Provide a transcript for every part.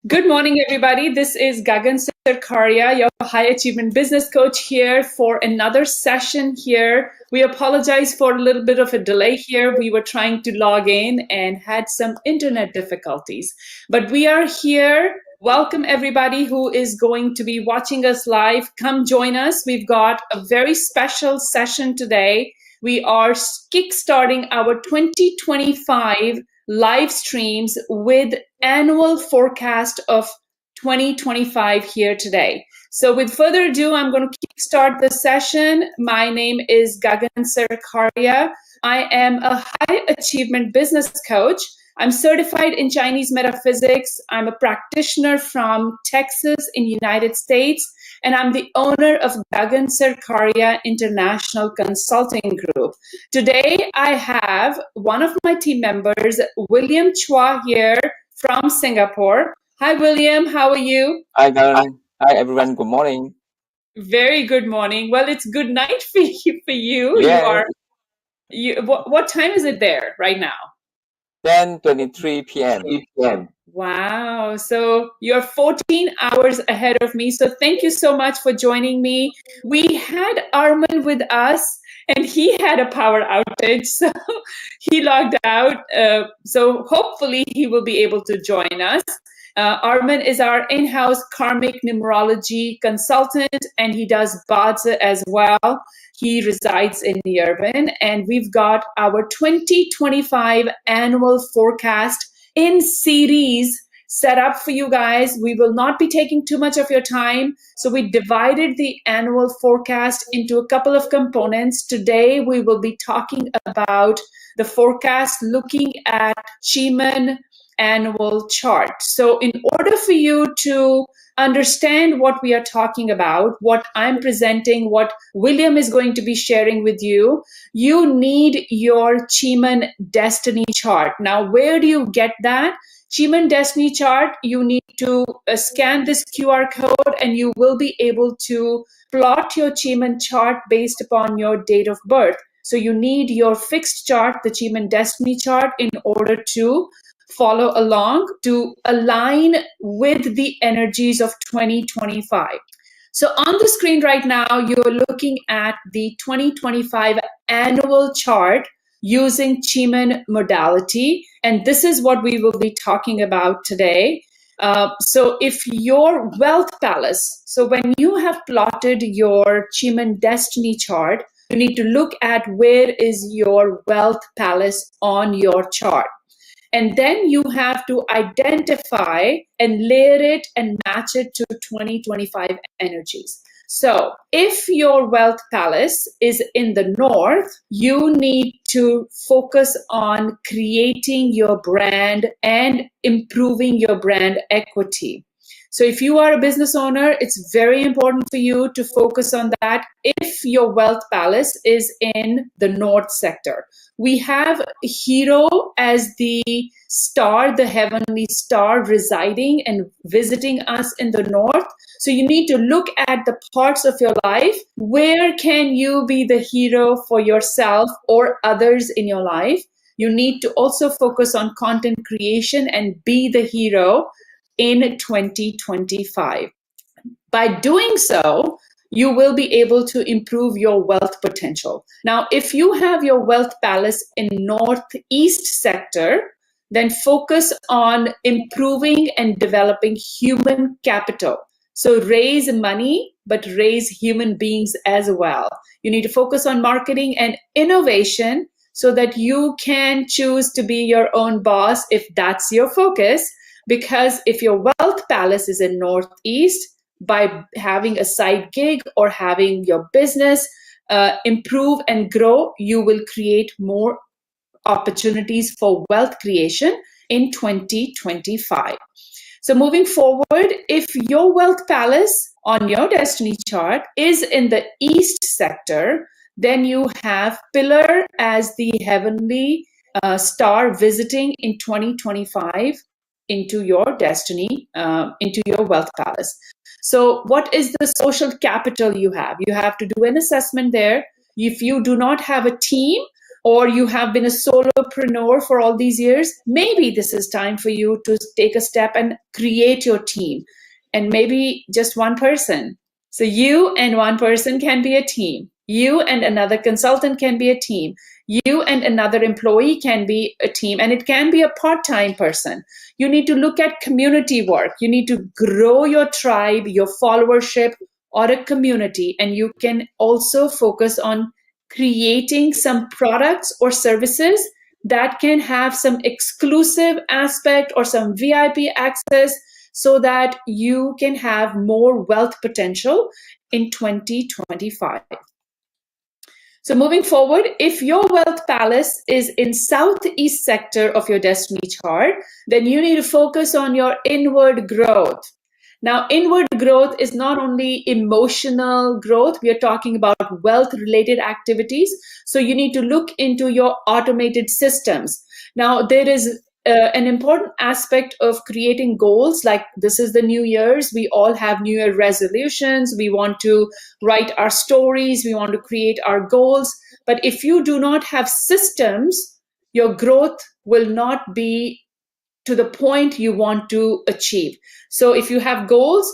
Good morning, everybody. This is Gagan Sarkaria, your high achievement business coach here for another session here. We apologize for a little bit of a delay here. We were trying to log in and had some internet difficulties, but we are here. Welcome everybody who is going to be watching us live. Come join us. We've got a very special session today. We are kickstarting our 2025 live streams with annual forecast of 2025 here today. So with further ado, I'm going to kickstart the session. My name is Gagan Sarkaria. I am a high achievement business coach. I'm certified in Chinese metaphysics. I'm a practitioner from Texas in the United States, and I'm the owner of Gagan Sarkaria International Consulting Group. Today, I have one of my team members, William Chua, here from Singapore. Hi, William. How are you? Hi, Gagan. Hi, everyone. Good morning. Very good morning. Well, it's good night for you. Yeah. What time is it there right now? 10:23 p.m. Wow. So you're 14 hours ahead of me. So thank you so much for joining me. We had Armen with us and he had a power outage. So he logged out. So hopefully he will be able to join us. Armen is our in-house karmic numerology consultant and he does Badza as well. He resides in Yerevan, and we've got our 2025 annual forecast in series set up for you guys. We will not be taking too much of your time. So we divided the annual forecast into a couple of components. Today, we will be talking about the forecast looking at Qimen annual chart. So in order for you to understand what we are talking about, what I'm presenting, what William is going to be sharing with you, you need your Qimen destiny chart. Now, where do you get that? Qimen destiny chart, you need to scan this QR code and you will be able to plot your Qimen chart based upon your date of birth. So you need your fixed chart, the Qimen destiny chart, in order to follow along to align with the energies of 2025. So on the screen right now, you're looking at the 2025 annual chart using Qimen modality. And this is what we will be talking about today. So if your wealth palace, so when you have plotted your Qimen destiny chart, you need to look at where is your wealth palace on your chart. And then you have to identify and layer it and match it to 2025 energies. So if your wealth palace is in the north, you need to focus on creating your brand and improving your brand equity. So if you are a business owner, it's very important for you to focus on that if your wealth palace is in the north sector. We have Hero as the star, the heavenly star residing and visiting us in the north. So you need to look at the parts of your life. Where can you be the hero for yourself or others in your life? You need to also focus on content creation and be the hero in 2025. By doing so, you will be able to improve your wealth potential. Now, if you have your wealth palace in northeast sector, then focus on improving and developing human capital. So raise money, but raise human beings as well. You need to focus on marketing and innovation so that you can choose to be your own boss if that's your focus. Because if your wealth palace is in northeast, by having a side gig or having your business improve and grow, you will create more opportunities for wealth creation in 2025. So moving forward, if your wealth palace on your destiny chart is in the east sector, then you have Pillar as the heavenly star visiting in 2025 into your destiny, into your wealth palace. So what is the social capital you have? You have to do an assessment there. If you do not have a team, or you have been a solopreneur for all these years, maybe this is time for you to take a step and create your team, and maybe just one person. So you and one person can be a team. You and another consultant can be a team. You and another employee can be a team, and it can be a part-time person. You need to look at community work. You need to grow your tribe, your followership, or a community, and you can also focus on creating some products or services that can have some exclusive aspect or some VIP access so that you can have more wealth potential in 2025. So moving forward, if your wealth palace is in southeast sector of your destiny chart, then you need to focus on your inward growth. Now, inward growth is not only emotional growth, we are talking about wealth related activities. So you need to look into your automated systems. Now, there is an important aspect of creating goals, like this is the New Year's. We all have New Year resolutions. We want to write our stories. We want to create our goals. But if you do not have systems, your growth will not be to the point you want to achieve. So if you have goals,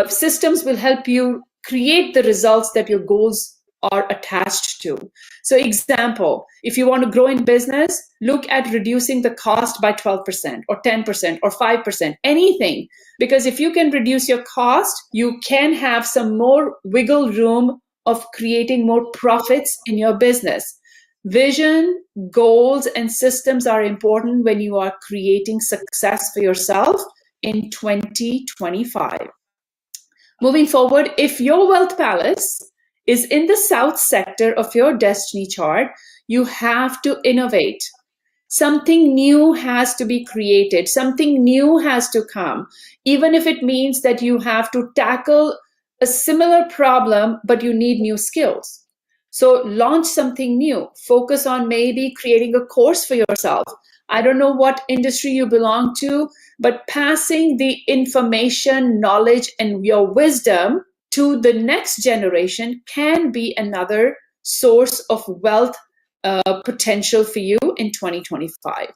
systems will help you create the results that your goals are attached to. So example, if you want to grow in business, look at reducing the cost by 12% or 10% or 5%, anything. Because if you can reduce your cost, you can have some more wiggle room of creating more profits in your business. Vision, goals, and systems are important when you are creating success for yourself in 2025. Moving forward, if your wealth palace is in the south sector of your destiny chart, you have to innovate. Something new has to be created. Something new has to come, even if it means that you have to tackle a similar problem, but you need new skills. So launch something new. Focus on maybe creating a course for yourself. I don't know what industry you belong to, but passing the information, knowledge, and your wisdom to the next generation can be another source of wealth potential for you in 2025.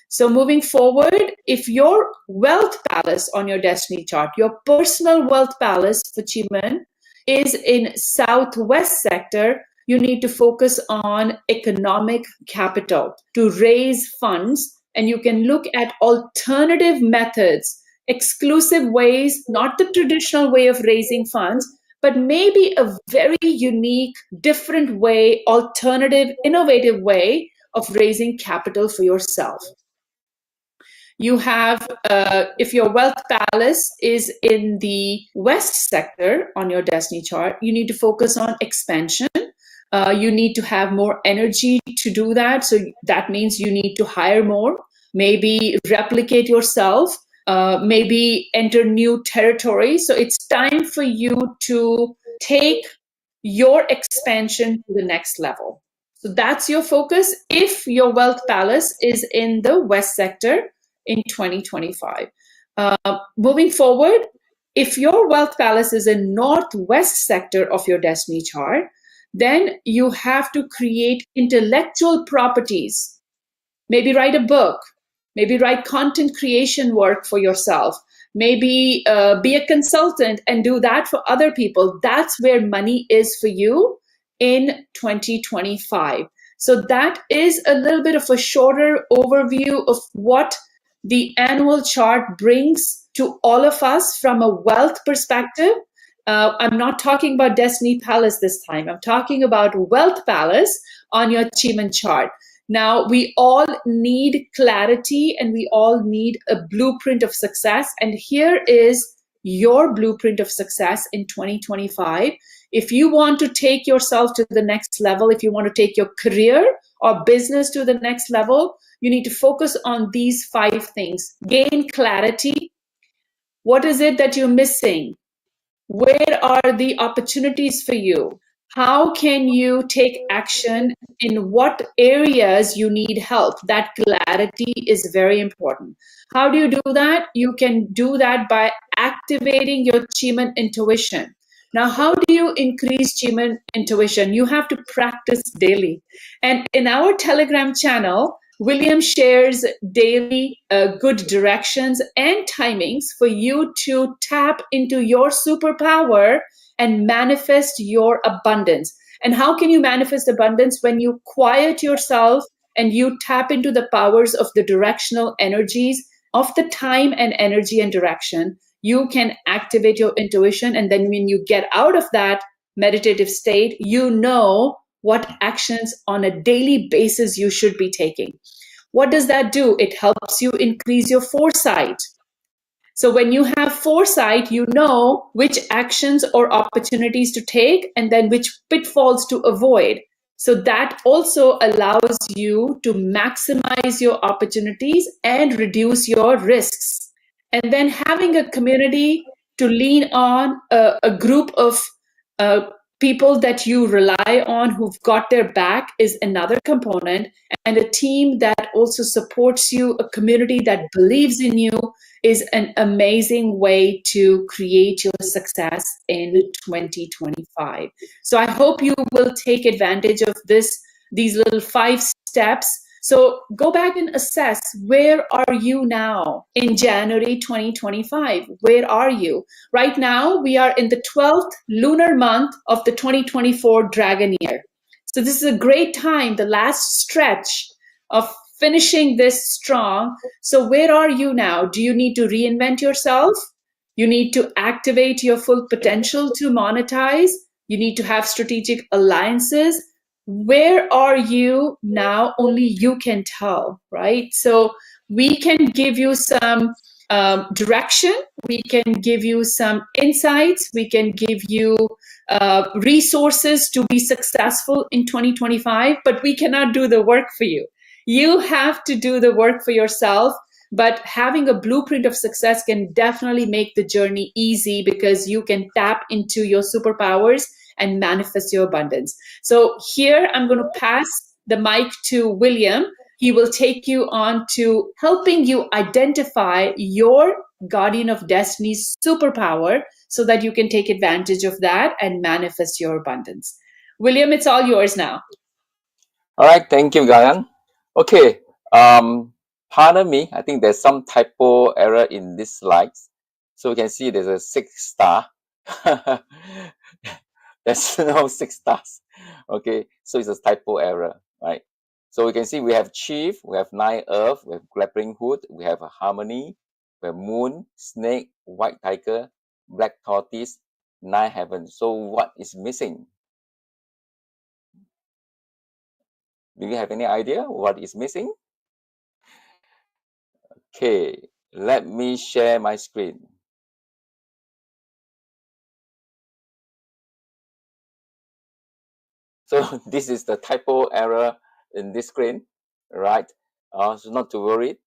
So moving forward, if your wealth palace on your destiny chart, your personal wealth palace for Qimen is in southwest sector, you need to focus on economic capital to raise funds, and you can look at alternative methods, exclusive ways, not the traditional way of raising funds, but maybe a very unique, different way, alternative, innovative way of raising capital for yourself. You have, if your wealth palace is in the west sector on your destiny chart, you need to focus on expansion. You need to have more energy to do that. So that means you need to hire more, maybe replicate yourself, maybe enter new territory. So it's time for you to take your expansion to the next level. So that's your focus if your wealth palace is in the west sector in 2025. Moving forward, if your wealth palace is in northwest sector of your destiny chart, then you have to create intellectual properties. Maybe write a book, maybe write content creation work for yourself, maybe be a consultant and do that for other people. That's where money is for you in 2025. So that is a little bit of a shorter overview of what the annual chart brings to all of us from a wealth perspective. I'm not talking about Destiny Palace this time. I'm talking about Wealth Palace on your Qimen chart. Now, we all need clarity and we all need a blueprint of success. And here is your blueprint of success in 2025. If you want to take yourself to the next level, if you want to take your career or business to the next level, you need to focus on these 5 things. Gain clarity. What is it that you're missing? Where are the opportunities for you? How can you take action? In what areas you need help? That clarity is very important. How do you do that? You can do that by activating your Qimen intuition. Now, how do you increase Qimen intuition? You have to practice daily. And in our Telegram channel, William shares daily good directions and timings for you to tap into your superpower and manifest your abundance. And how can you manifest abundance? When you quiet yourself and you tap into the powers of the directional energies of the time and energy and direction, you can activate your intuition. And then when you get out of that meditative state, you know what actions on a daily basis you should be taking. What does that do? It helps you increase your foresight. So when you have foresight, you know which actions or opportunities to take and then which pitfalls to avoid. So that also allows you to maximize your opportunities and reduce your risks. And then having a community to lean on, a group of people that you rely on who've got their back is another component, and a team that also supports you, a community that believes in you, is an amazing way to create your success in 2025. So I hope you will take advantage of these little 5 steps. So go back and assess, where are you now in January 2025? Where are you? Right now, we are in the 12th lunar month of the 2024 Dragon year. So this is a great time, the last stretch of finishing this strong. So where are you now? Do you need to reinvent yourself? You need to activate your full potential to monetize. You need to have strategic alliances. Where are you now? Only you can tell, right? So we can give you some direction. We can give you some insights. We can give you resources to be successful in 2025, but we cannot do the work for you. You have to do the work for yourself. But having a blueprint of success can definitely make the journey easy, because you can tap into your superpowers and manifest your abundance. So here I'm going to pass the mic to William. He will take you on to helping you identify your guardian of destiny's superpower so that you can take advantage of that and manifest your abundance. William, it's all yours now. All right, thank you, Gagan. Okay, pardon me, I think there's some typo error in this slides. So you can see there's a 6 star. There's no 6 stars. Okay, so it's a typo error, right? So we can see we have Chief, we have 9 Earth, we have Grappling Hook, we have a Harmony, we have Moon, Snake, White Tiger, Black Tortoise, 9 Heaven. So what is missing? Do you have any idea what is missing? Okay, let me share my screen. So this is the typo error in this screen, right? So not to worry,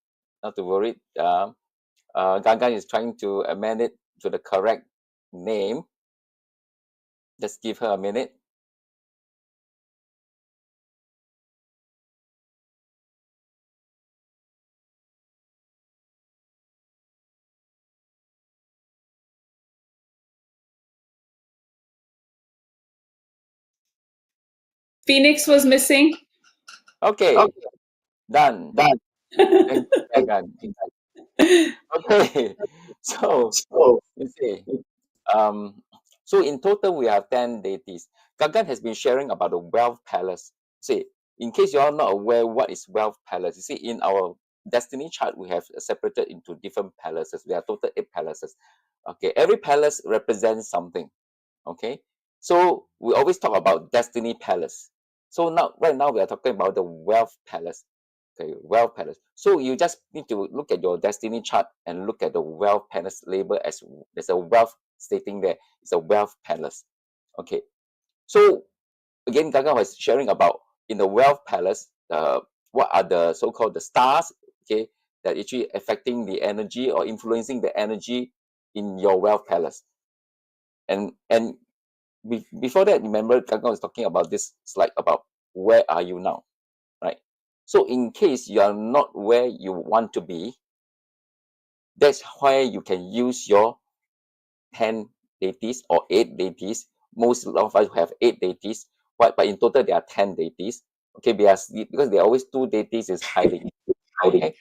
not to worry. Gagan is trying to amend it to the correct name. Just give her a minute. Phoenix was missing. Okay, done. Thank you, Gagan. Okay, so you see, so in total we have 10 deities. Gagan has been sharing about the wealth palace. See, in case you are not aware what is wealth palace, you see in our destiny chart we have separated into different palaces. There are total 8 palaces. Okay, every palace represents something. Okay, so we always talk about destiny palace. So right now we are talking about the wealth palace. Okay, wealth palace. So you just need to look at your destiny chart and look at the wealth palace label as there's a wealth stating there. It's a wealth palace. Okay. So again, Gaga was sharing about in the wealth palace, what are the so-called the stars, okay, that actually affecting the energy or influencing the energy in your wealth palace. And before that, remember Gaga was talking about this slide about where are you now, right? So in case you are not where you want to be, that's why you can use your 10 deities or 8 deities. Most of us have 8 deities, but in total there are 10 deities. Okay, because there are always 2 deities is hiding. Okay,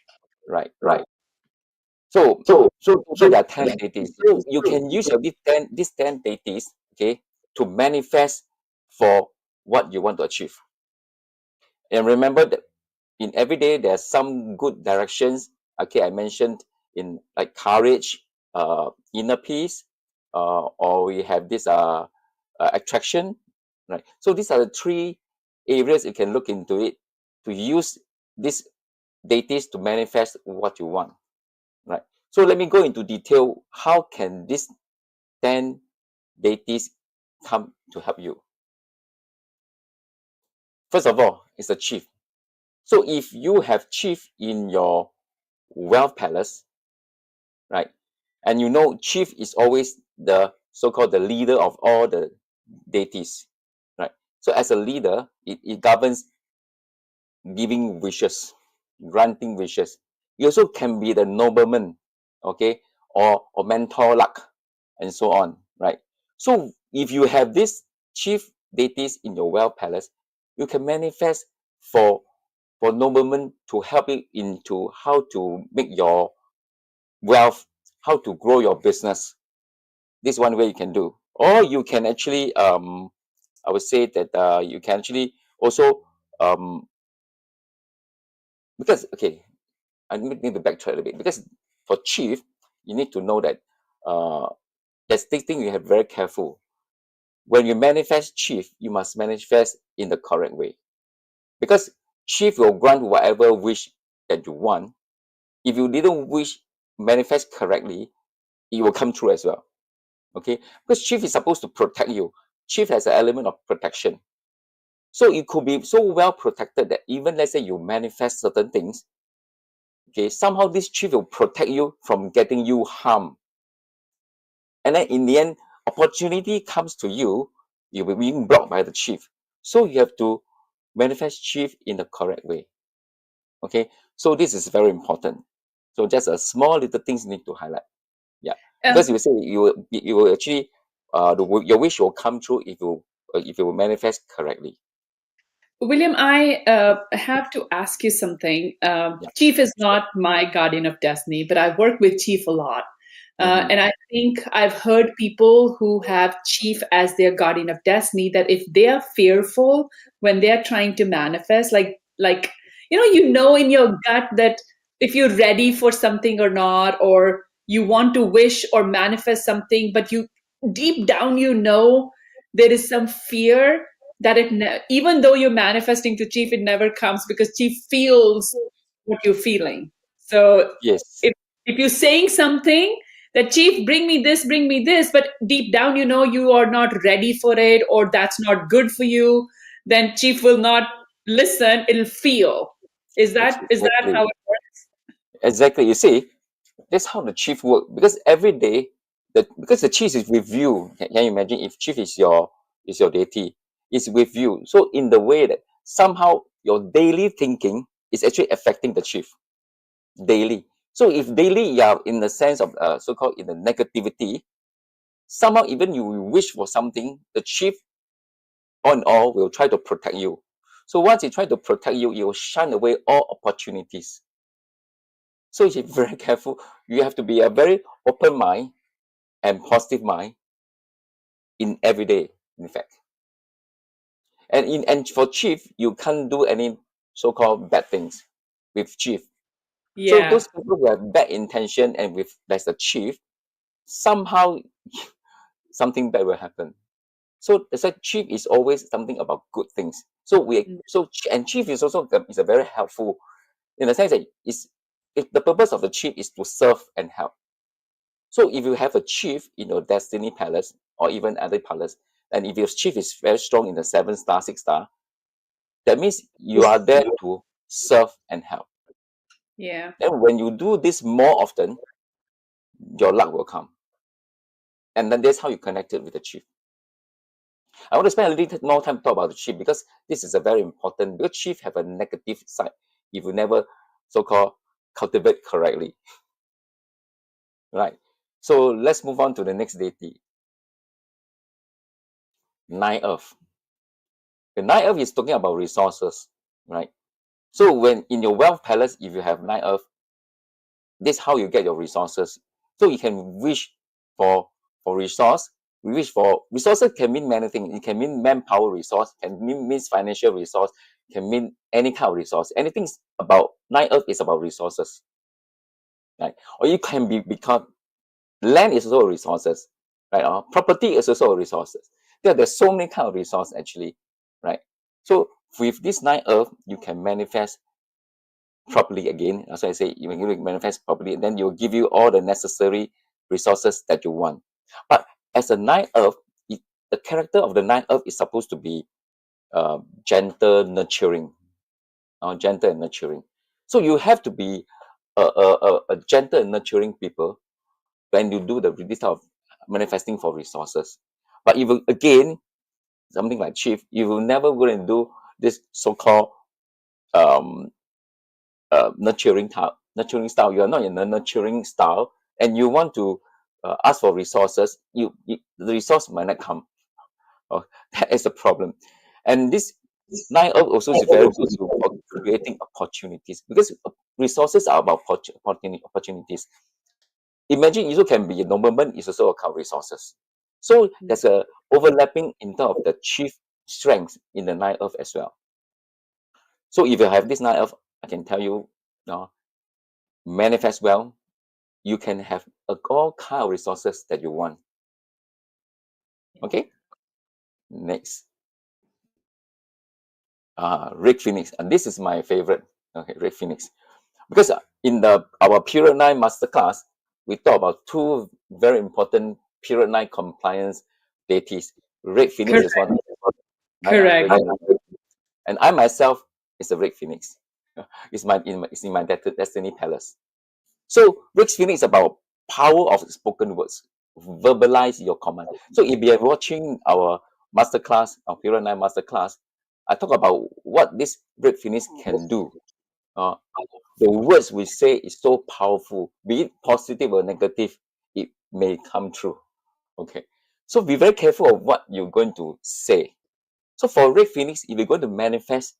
right. So there are 10 deities. So you can use your these 10 deities, okay, to manifest for what you want to achieve. And remember that in every day there are some good directions. Okay, I mentioned in like courage, inner peace, or we have this attraction, right? So these are the 3 areas you can look into it to use these deities to manifest what you want, right? So let me go into detail. How can these 10 deities come to help you? First of all, it's a chief. So if you have chief in your wealth palace, right? And you know, chief is always the so-called the leader of all the deities, right? So as a leader, it governs giving wishes, granting wishes. You also can be the nobleman, okay, or mentor luck, and so on, right? So if you have this chief deities in your wealth palace, you can manifest for noblemen to help you into how to make your wealth, how to grow your business. This is one way you can do. Or you can actually, I would say that you can actually also, because, okay, I need to backtrack a little bit. Because for chief, you need to know that there's this thing you have very careful. When you manifest chief, you must manifest in the correct way. Because chief will grant whatever wish that you want. If you didn't wish manifest correctly, it will come true as well. Okay, because chief is supposed to protect you. Chief has an element of protection, so it could be so well protected that even let's say you manifest certain things, okay, somehow this chief will protect you from getting you harm, and then in the end opportunity comes to you, you'll be being blocked by the chief. So you have to manifest chief in the correct way. Okay, so this is very important. So just a small little things need to highlight. Yeah, because you say you will actually your wish will come true if you manifest correctly. William, I have to ask you something. Yeah. Chief is not my guardian of destiny, but I work with Chief a lot. Mm-hmm. And I think I've heard people who have Chief as their guardian of destiny that if they are fearful when they're trying to manifest, like you know in your gut that if you're ready for something or not, or you want to wish or manifest something, but you deep down there is some fear that even though you're manifesting to chief, it never comes because chief feels what you're feeling. So Yes. if you're saying something that chief bring me this, but deep down you are not ready for it, or that's not good for you, then chief will not listen. It'll feel. Is that how Exactly. it works? Exactly. You see, that's how the chief work. Because every day, because the chief is with you. Can you imagine if chief is your deity, is with you. So in the way that somehow your daily thinking is actually affecting the chief daily. So if daily you are in the sense of so-called in the negativity, somehow even you wish for something, the chief on all will try to protect you. So once he try to protect you, he will shun away all opportunities. So you're very careful. You have to be a very open mind and positive mind in every day, in fact. And for chief, you can't do any so-called bad things with chief. So Yeah. those people who have bad intention and with that's the chief, somehow something bad will happen. So that's why chief is always something about good things. And chief is also is a very helpful in the sense that the purpose of the chief is to serve and help. So if you have a chief in your destiny palace or even other palace, and if your chief is very strong in the 7 star, 6 star, that means you are there to serve and help. Yeah. Then when you do this more often, your luck will come. And then that's how you connect it with the chief. I want to spend a little more time to talk about the chief because this is a very important, because chief have a negative side if you never so-called cultivate correctly. Right. So let's move on to the next deity. Nine Earth. The Nine Earth is talking about resources, right? So when in your wealth palace, if you have Nine Earth, this is how you get your resources. So you can wish for resource. We wish for resources can mean many things. It can mean manpower resource, can means financial resource, can mean any kind of resource. Anything about Nine Earth is about resources, right? Or you can become land is also resources, right? Or property is also resources. There's so many kind of resource actually, right? So with this Nine Earth, you can manifest properly again. As I say, when you manifest properly, then you'll give you all the necessary resources that you want. But as a Nine Earth, the character of the Nine Earth is supposed to be gentle, nurturing, gentle and nurturing. So you have to be a gentle and nurturing people when you do this type of manifesting for resources. But if you, again, something like chief, you will never go and do this so-called um, nurturing style. You are not in a nurturing style, and you want to ask for resources. The resource might not come. Oh, that is the problem. And this Nine Earth also is very good for creating opportunities, because resources are about opportunities. Imagine you can be a nobleman is also about resources. So there's a overlapping in terms of the chief strength in the Nine Earth as well. So if you have this Nine Earth, I can tell you, manifest well, you can have all kind of resources that you want. Okay, next. Red Phoenix, and this is my favorite. Okay, Red Phoenix, because in our Period 9 masterclass, we talk about two very important Period 9 compliance deities. Red Phoenix Correct. is one. Correct. And I myself is a Red Phoenix. It's in my destiny palace. So Red Phoenix is about power of spoken words. Verbalize your command. So if you are watching our masterclass, our Period 9 masterclass, I talk about what this Red Phoenix can do. The words we say is so powerful, be it positive or negative, it may come true. Okay. So be very careful of what you're going to say. So for Red Phoenix, if you're going to manifest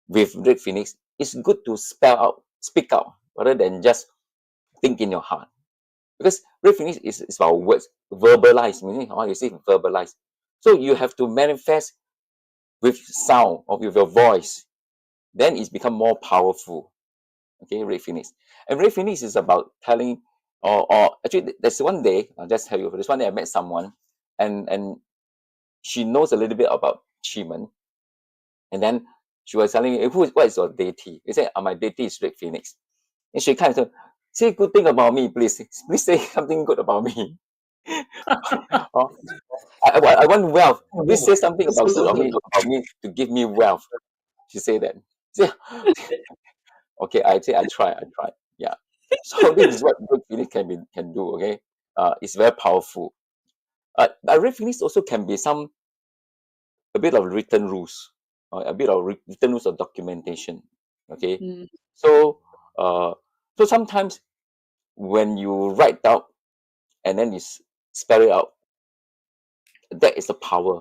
with Red Phoenix, it's good to speak out, rather than just think in your heart. Because Red Phoenix is about words, verbalize, meaning how you say verbalize. So you have to manifest with sound or with your voice. Then it's become more powerful. Okay, Red Phoenix. And Red Phoenix is about telling, or actually, there's one day, I'll just tell you, there's one day I met someone, and she knows a little bit about Qimen. And then she was telling me, what is your deity? He said, my deity is Red Phoenix. And she kind of said, say good thing about me, please. Please say something good about me. Oh, I want wealth. Please say something about good about me to give me wealth. She said that. Say, okay, I try. Yeah. So this is what Red Phoenix can do. Okay, it's very powerful. But Red Phoenix also can be a bit of written rules, a bit of written rules of documentation. Okay, so so sometimes when you write out and then you spell it out, that is the power.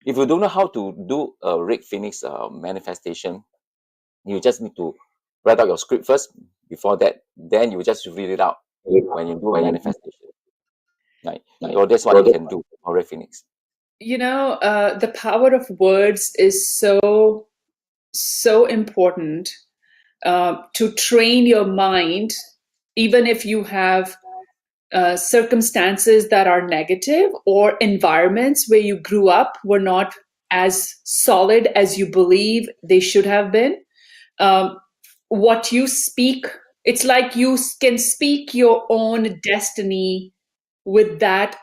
If you don't know how to do a Red Phoenix manifestation, you just need to write out your script first. Before that, then you just read it out when you do a manifestation. Right. So that's what you can do for Red Phoenix. The power of words is so important to train your mind, even if you have circumstances that are negative, or environments where you grew up were not as solid as you believe they should have been. What you speak, it's like you can speak your own destiny with that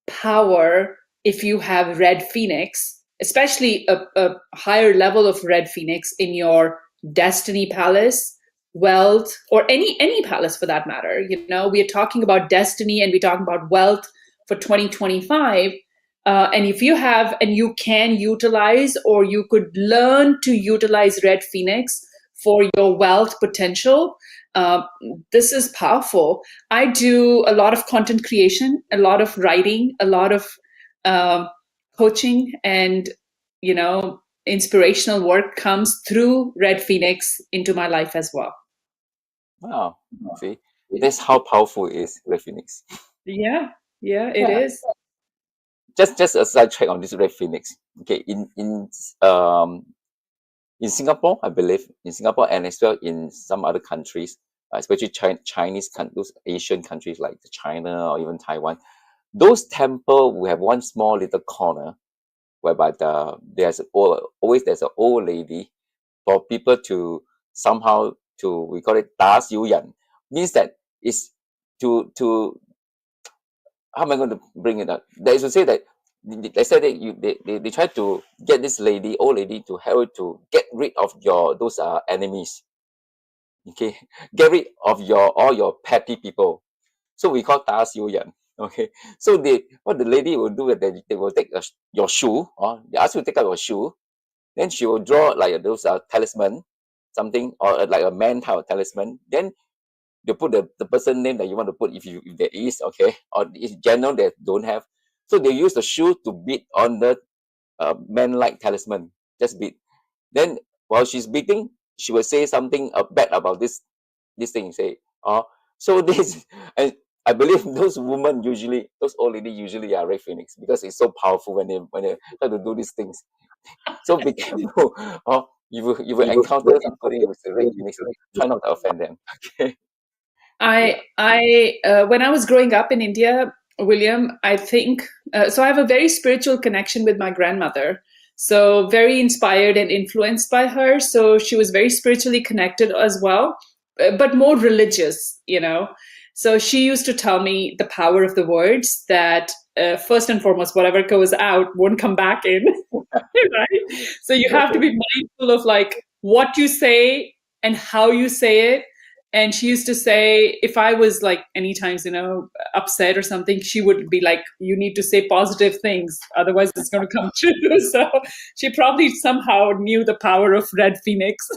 power. If you have Red Phoenix, especially a higher level of Red Phoenix in your destiny palace, wealth, or any palace for that matter. We are talking about destiny and we're talking about wealth for 2025. And if you have, and you can utilize, or you could learn to utilize Red Phoenix for your wealth potential, this is powerful. I do a lot of content creation, a lot of writing, a lot of coaching and, inspirational work comes through Red Phoenix into my life as well. Wow. See, that's how powerful it is, Red Phoenix. Yeah, it is. Just a side check on this Red Phoenix. Okay, in Singapore, I believe, in Singapore and as well in some other countries, especially Chinese, those Asian countries like China or even Taiwan, those temples will have one small little corner whereby there's always an old lady for people to somehow we call it 打小人, means that is to how am I going to bring it up? That is to say that they said that they try to get this old lady, to help to get rid of those enemies. Okay, get rid of all your petty people. So we call 打小人. Okay, so what the lady will do is they will take your shoe, or they ask you to take out your shoe, then she will draw like those talisman, something, or like a man type of talisman. Then you put the person name that you want to put if there is, okay, or in general they don't have. So they use the shoe to beat on the man-like talisman, just beat. Then while she's beating, she will say something bad about this thing. Say, so this, and I believe those women usually, those old lady usually are Red Phoenix, because it's so powerful when they try to do these things. So be careful. You will encounter somebody with a Red Phoenix. Try not to offend them. Okay. When I was growing up in India, William, I think, so I have a very spiritual connection with my grandmother. So very inspired and influenced by her. So she was very spiritually connected as well, but more religious, So she used to tell me the power of the words, that first and foremost, whatever goes out won't come back in. Right? So you have to be mindful of like what you say and how you say it. And she used to say, if I was like any times, upset or something, she would be like, you need to say positive things, otherwise it's going to come true. So she probably somehow knew the power of Red Phoenix.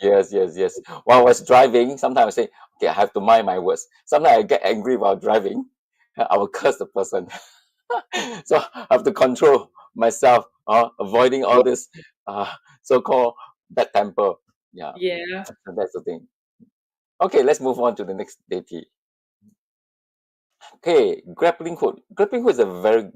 Yes. While I was driving, sometimes I say, okay, I have to mind my words. Sometimes I get angry while driving. I will curse the person. So I have to control myself, avoiding all this so-called bad temper. Yeah. So that's the thing. Okay, let's move on to the next deity. Okay, Grappling Hook. Grappling Hook is a very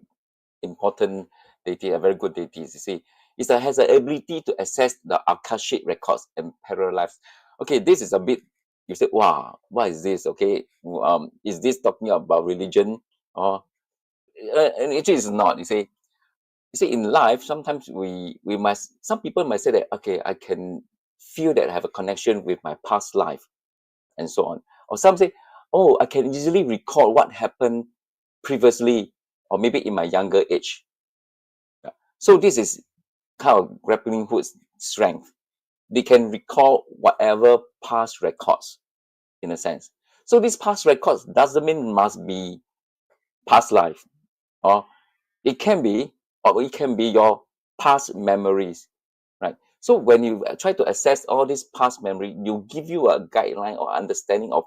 important deity, a very good deity. You see, it has the ability to access the Akashic records and parallel lives. Okay, this is a bit, you say, wow, what is this? Okay, is this talking about religion? Or and actually it's not. You see, in life, sometimes some people might say that, okay, I can feel that I have a connection with my past life, and so on. Or some say, oh, I can easily recall what happened previously, or maybe in my younger age. Yeah. So this is kind of Grappling Hook's strength. They can recall whatever past records, in a sense. So these past records doesn't mean must be past life, or it can be your past memories, right? So when you try to assess all these past memory, you give you a guideline or understanding of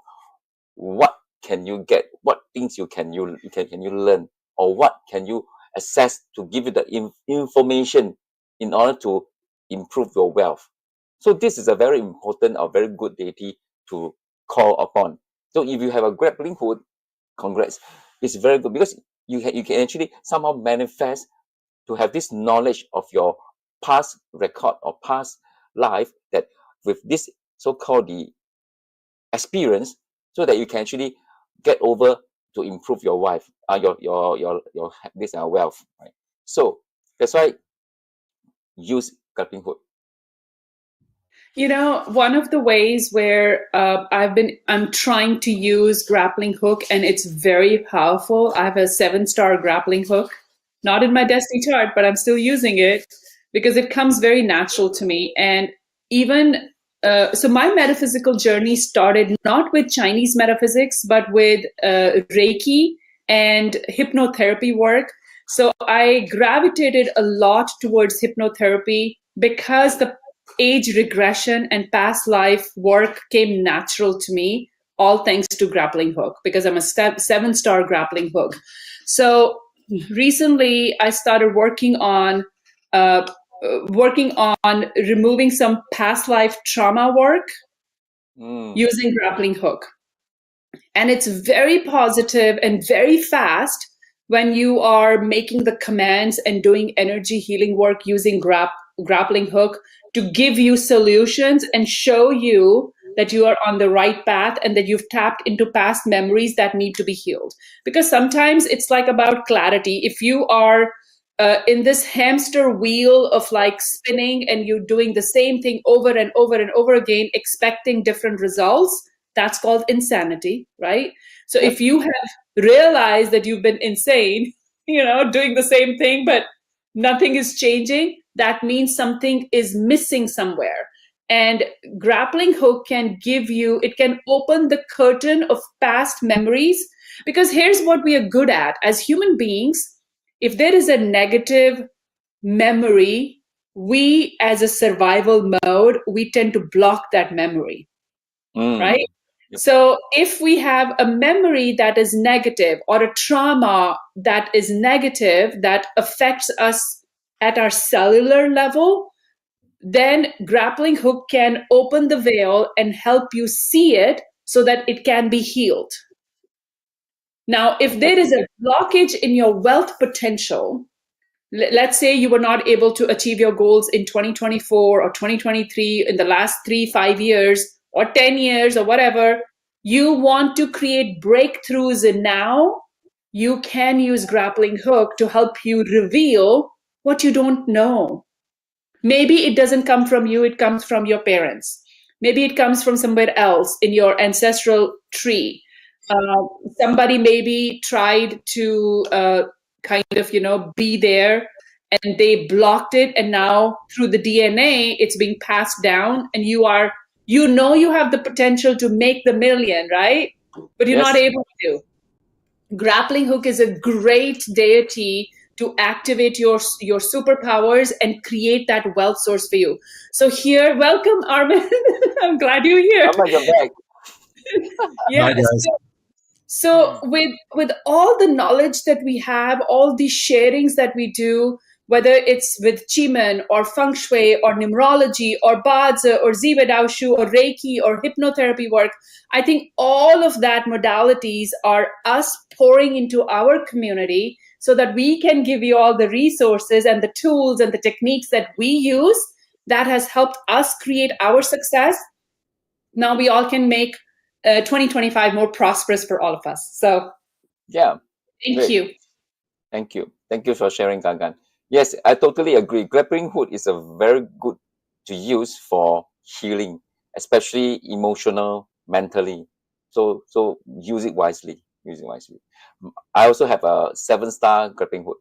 what can you get, what things can you learn, or what can you assess to give you the information in order to improve your wealth. So this is a very important or very good deity to call upon. So if you have a grappling hook, congrats, it's very good, because you can actually somehow manifest to have this knowledge of your past record or past life, that with this so-called the experience, so that you can actually get over to improve your life, your this wealth, right? So that's why use grappling hook. One of the ways where I'm trying to use grappling hook, and it's very powerful. I have a 7-star grappling hook, not in my destiny chart, but I'm still using it because it comes very natural to me. And even so, my metaphysical journey started not with Chinese metaphysics, but with Reiki and hypnotherapy work. So I gravitated a lot towards hypnotherapy because the age regression and past life work came natural to me, all thanks to grappling hook, because I'm a 7-star grappling hook. So recently I started uh, working on removing some past life trauma work using Grappling Hook. And it's very positive and very fast when you are making the commands and doing energy healing work using Grappling Hook to give you solutions and show you that you are on the right path and that you've tapped into past memories that need to be healed. Because sometimes it's like about clarity. If you are in this hamster wheel of like spinning and you're doing the same thing over and over and over again, expecting different results, that's called insanity, right? So Yep. if you have realized that you've been insane, doing the same thing, but nothing is changing, that means something is missing somewhere. And Grappling Hook can give you, it can open the curtain of past memories. Because here's what we are good at as human beings. If there is a negative memory, we as a survival mode, we tend to block that memory, right? Yep. So if we have a memory that is negative or a trauma that is negative that affects us at our cellular level, then Grappling Hook can open the veil and help you see it so that it can be healed. Now, if there is a blockage in your wealth potential, let's say you were not able to achieve your goals in 2024 or 2023 in the last 3-5 years or 10 years or whatever, you want to create breakthroughs now, you can use Grappling Hook to help you reveal what you don't know. Maybe it doesn't come from you, it comes from your parents. Maybe it comes from somewhere else in your ancestral tree. Somebody maybe tried to kind of, be there and they blocked it. And now through the DNA, it's being passed down and you have the potential to make the million, right? But you're not Yes. able to. Grappling Hook is a great deity to activate your superpowers and create that wealth source for you. So here, welcome, Armen. I'm glad you're here. You're back. Yeah. Hi, guys. So with all the knowledge that we have, all the sharings that we do, whether it's with Qimen or Feng Shui or Numerology or Bazi or Ziva Daoshu or Reiki or hypnotherapy work, I think all of that modalities are us pouring into our community so that we can give you all the resources and the tools and the techniques that we use that has helped us create our success. Now we all can make 2025 more prosperous for all of us. So Yeah. thank Great. you. Thank you. Thank you for sharing, Gagan. Yes, I totally agree. Grappling hook is a very good to use for healing, especially emotional, mentally. So use it wisely. Use it wisely. I also have a 7-star grappling hook.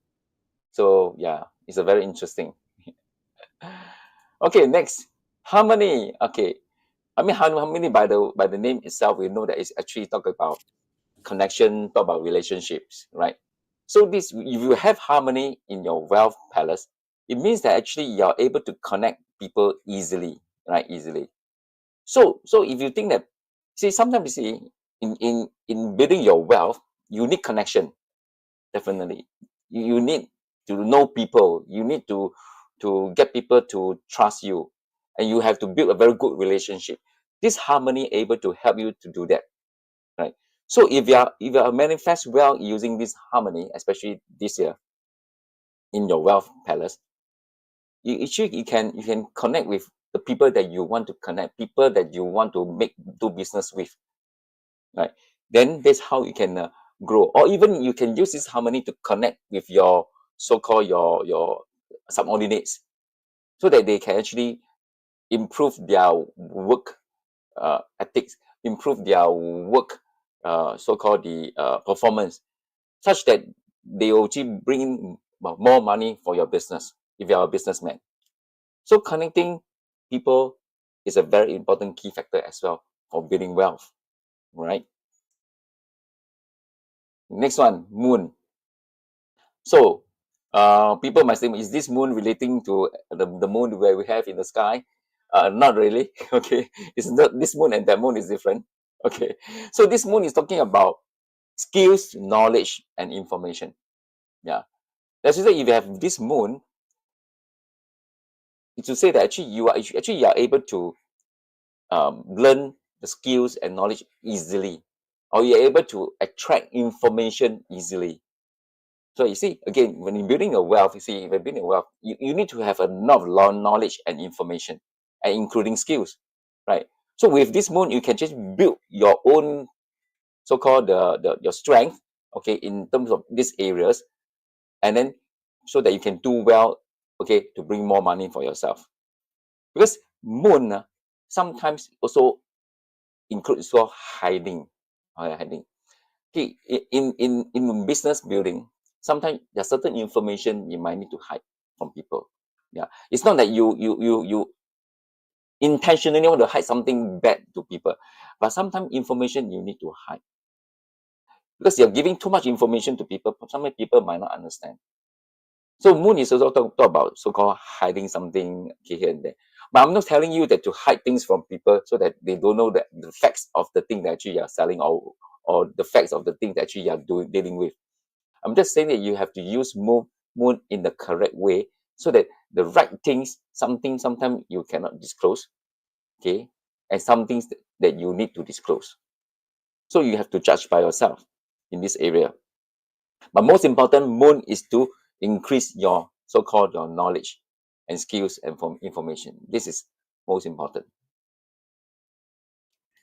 So yeah, it's a very interesting. Okay, next. Harmony. Okay. I mean harmony by the name itself, we know that it's actually talk about connection, talk about relationships, right? So this, if you have harmony in your wealth palace, it means that actually you're able to connect people easily, right? Easily. So if you think that, see, sometimes you see in building your wealth, you need connection. Definitely, you need to know people. You need to get people to trust you, and you have to build a very good relationship. This harmony able to help you to do that, right? So if you are manifest well using this harmony, especially this year in your wealth palace, you can connect with the people that you want to connect, people that you want to do business with, right? Then that's how you can grow, or even you can use this harmony to connect with your so-called your subordinates, so that they can actually improve their work ethics, improve their work so-called the performance, such that they will actually bring in more money for your business if you are a businessman. So connecting people is a very important key factor as well for building wealth, right? Next one, moon. So people might say, is this moon relating to the moon where we have in the sky? Not really. Okay, it's not, this moon and that moon is different. Okay, so this moon is talking about skills, knowledge, and information. Yeah. That's why if you have this moon, it's to say that actually you are able to learn the skills and knowledge easily, or you're able to attract information easily. So you see, again, when you're building a wealth, you see, if you're building a wealth, you need to have enough knowledge and information, and including skills, right? So with this moon, you can just build your own so-called your strength, okay, in terms of these areas, and then so that you can do well, okay, to bring more money for yourself. Because moon sometimes also includes your hiding, hiding. Okay, in business building, sometimes there's certain information you might need to hide from people. Yeah, it's not that you intentionally want to hide something bad to people, but sometimes information you need to hide because you're giving too much information to people. Some people might not understand. So moon is also talk about so-called hiding something here and there. But I'm not telling you that to hide things from people so that they don't know that the facts of the thing that actually you're selling, or the facts of the thing that actually you're dealing with. I'm just saying that you have to use moon in the correct way so that the right things, something sometimes you cannot disclose, okay, and some things that you need to disclose. So you have to judge by yourself in this area. But most important, moon is to increase your so-called your knowledge and skills and information. This is most important.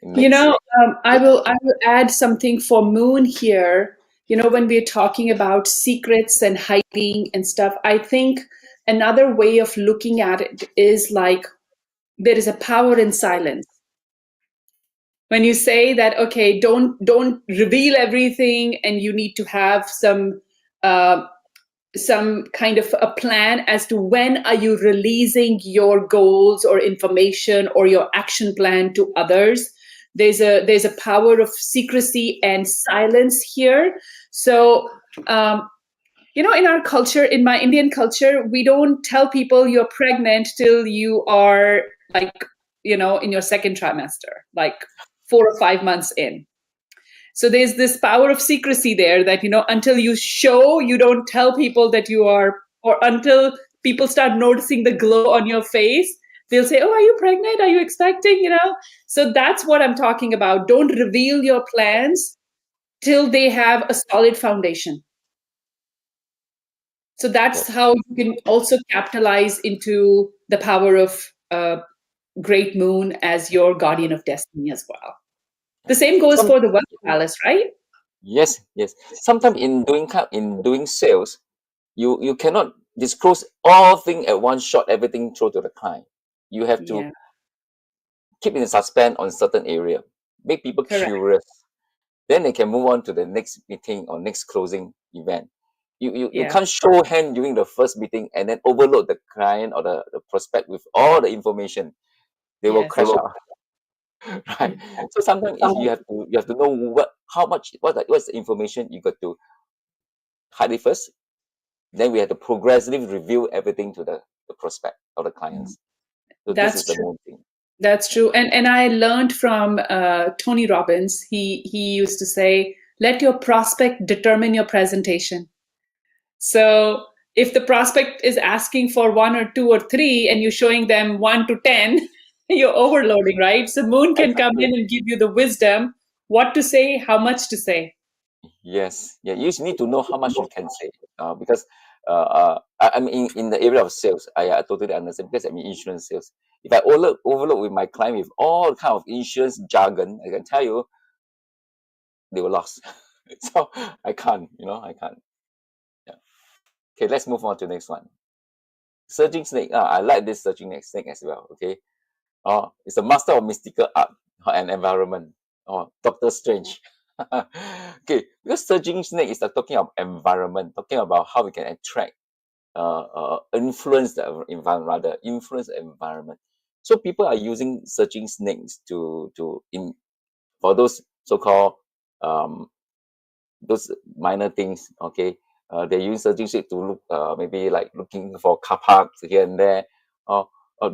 You Next. know, I will add something for moon here. You know, when we're talking about secrets and hiding and stuff, I think another way of looking at it is like there is a power in silence. When you say that, okay, don't reveal everything, and you need to have uh, some kind of a plan as to when are you releasing your goals or information or your action plan to others. There's a power of secrecy and silence here. So in our culture, in my Indian culture, we don't tell people you're pregnant till you are like, in your second trimester, like 4 or 5 months in. So there's this power of secrecy there that, until you show, you don't tell people that you are, or until people start noticing the glow on your face, they'll say, oh, are you pregnant? Are you expecting? So that's what I'm talking about. Don't reveal your plans till they have a solid foundation. So that's Yes. how you can also capitalize into the power of great moon as your guardian of destiny as well. The same goes Some for the wealth palace, right? yes, yes. Sometimes in doing sales, you cannot disclose all thing at one shot, everything throw to the client. You have to Yeah, keep in suspense on certain area, make people correct. curious. Then they can move on to the next meeting or next closing event. You Yeah, can't show hand during the first meeting and then overload the client or the prospect with all the information. They will yes. crash out. Right. So sometimes is you have to know what's the information you got to hide it first. Then we have to progressively reveal everything to the prospect or the clients. So this That's is the true. main thing. That's true. And I learned from Tony Robbins. He used to say, "Let your prospect determine your presentation." So if the prospect is asking for one or two or three, and you're showing them 1 to 10, you're overloading, right? So Moon can come Exactly. in and give you the wisdom, what to say, how much to say. Yes. Yeah. You just need to know how much you can say. Because I'm in the area of sales. I totally understand because I'm in insurance sales. If I overload with my client with all kind of insurance jargon, I can tell you they were lost. So I can't. I can't. Yeah. Okay. Let's move on to the next one. Surging snake. I like this surging snake as well. Okay. It's a master of mystical art and environment. Doctor Strange. Okay, because surging snake is talking about environment, talking about how we can attract, influence the environment, rather influence the environment. So people are using surging snakes for those so-called um, those minor things. Okay, they use surging snake to look, maybe like looking for car parks here and there.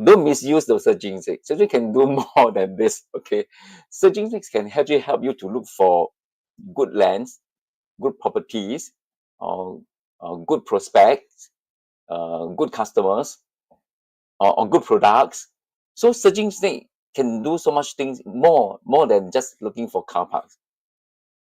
Don't misuse the surging snake. Surging can do more than this. Okay, surging snakes can actually help you to look for good lands, good properties, or good prospects, good customers, or good products. So surging snake can do so much things more than just looking for car parks.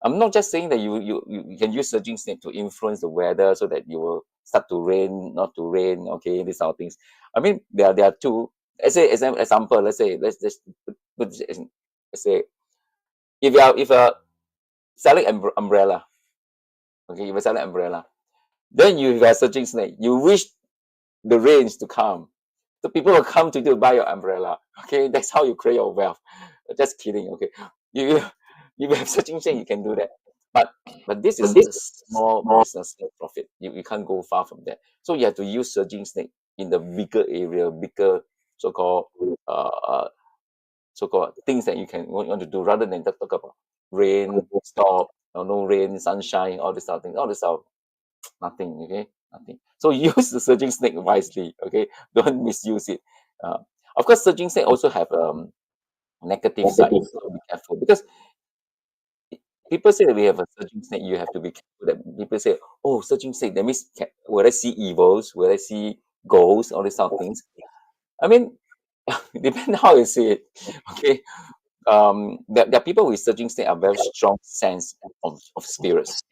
I'm not just saying that you can use surging snake to influence the weather so that you will start to rain, not to rain, okay, these sort of things. I mean, there are two. Let's say, as an example, let's just put this let's say, if you're selling umbrella, okay, if you're selling umbrella, then you have surging snake. You wish the rains to come. So people will come to you to buy your umbrella. Okay, that's how you create your wealth. Just kidding. Okay, you you have surging snake, you can do that. But this is a small business profit. You can't go far from that. So you have to use surging snake in the bigger area, bigger so-called uh, so-called things that you can want to do, rather than talk about rain, stop, no rain, sunshine, all this sort of thing. All this stuff, nothing. Okay, nothing. So use the surging snake wisely. Okay, don't misuse it. Uh, of course, surging snake also have negative side. So be careful, because people say that we have a surging snake. You have to be careful that people say, "Oh, surging snake." That means will I see evils? Will I see ghosts? All these sort of things. I mean, it depends how you see it. Okay, there are people with surging snake are very strong sense of spirits.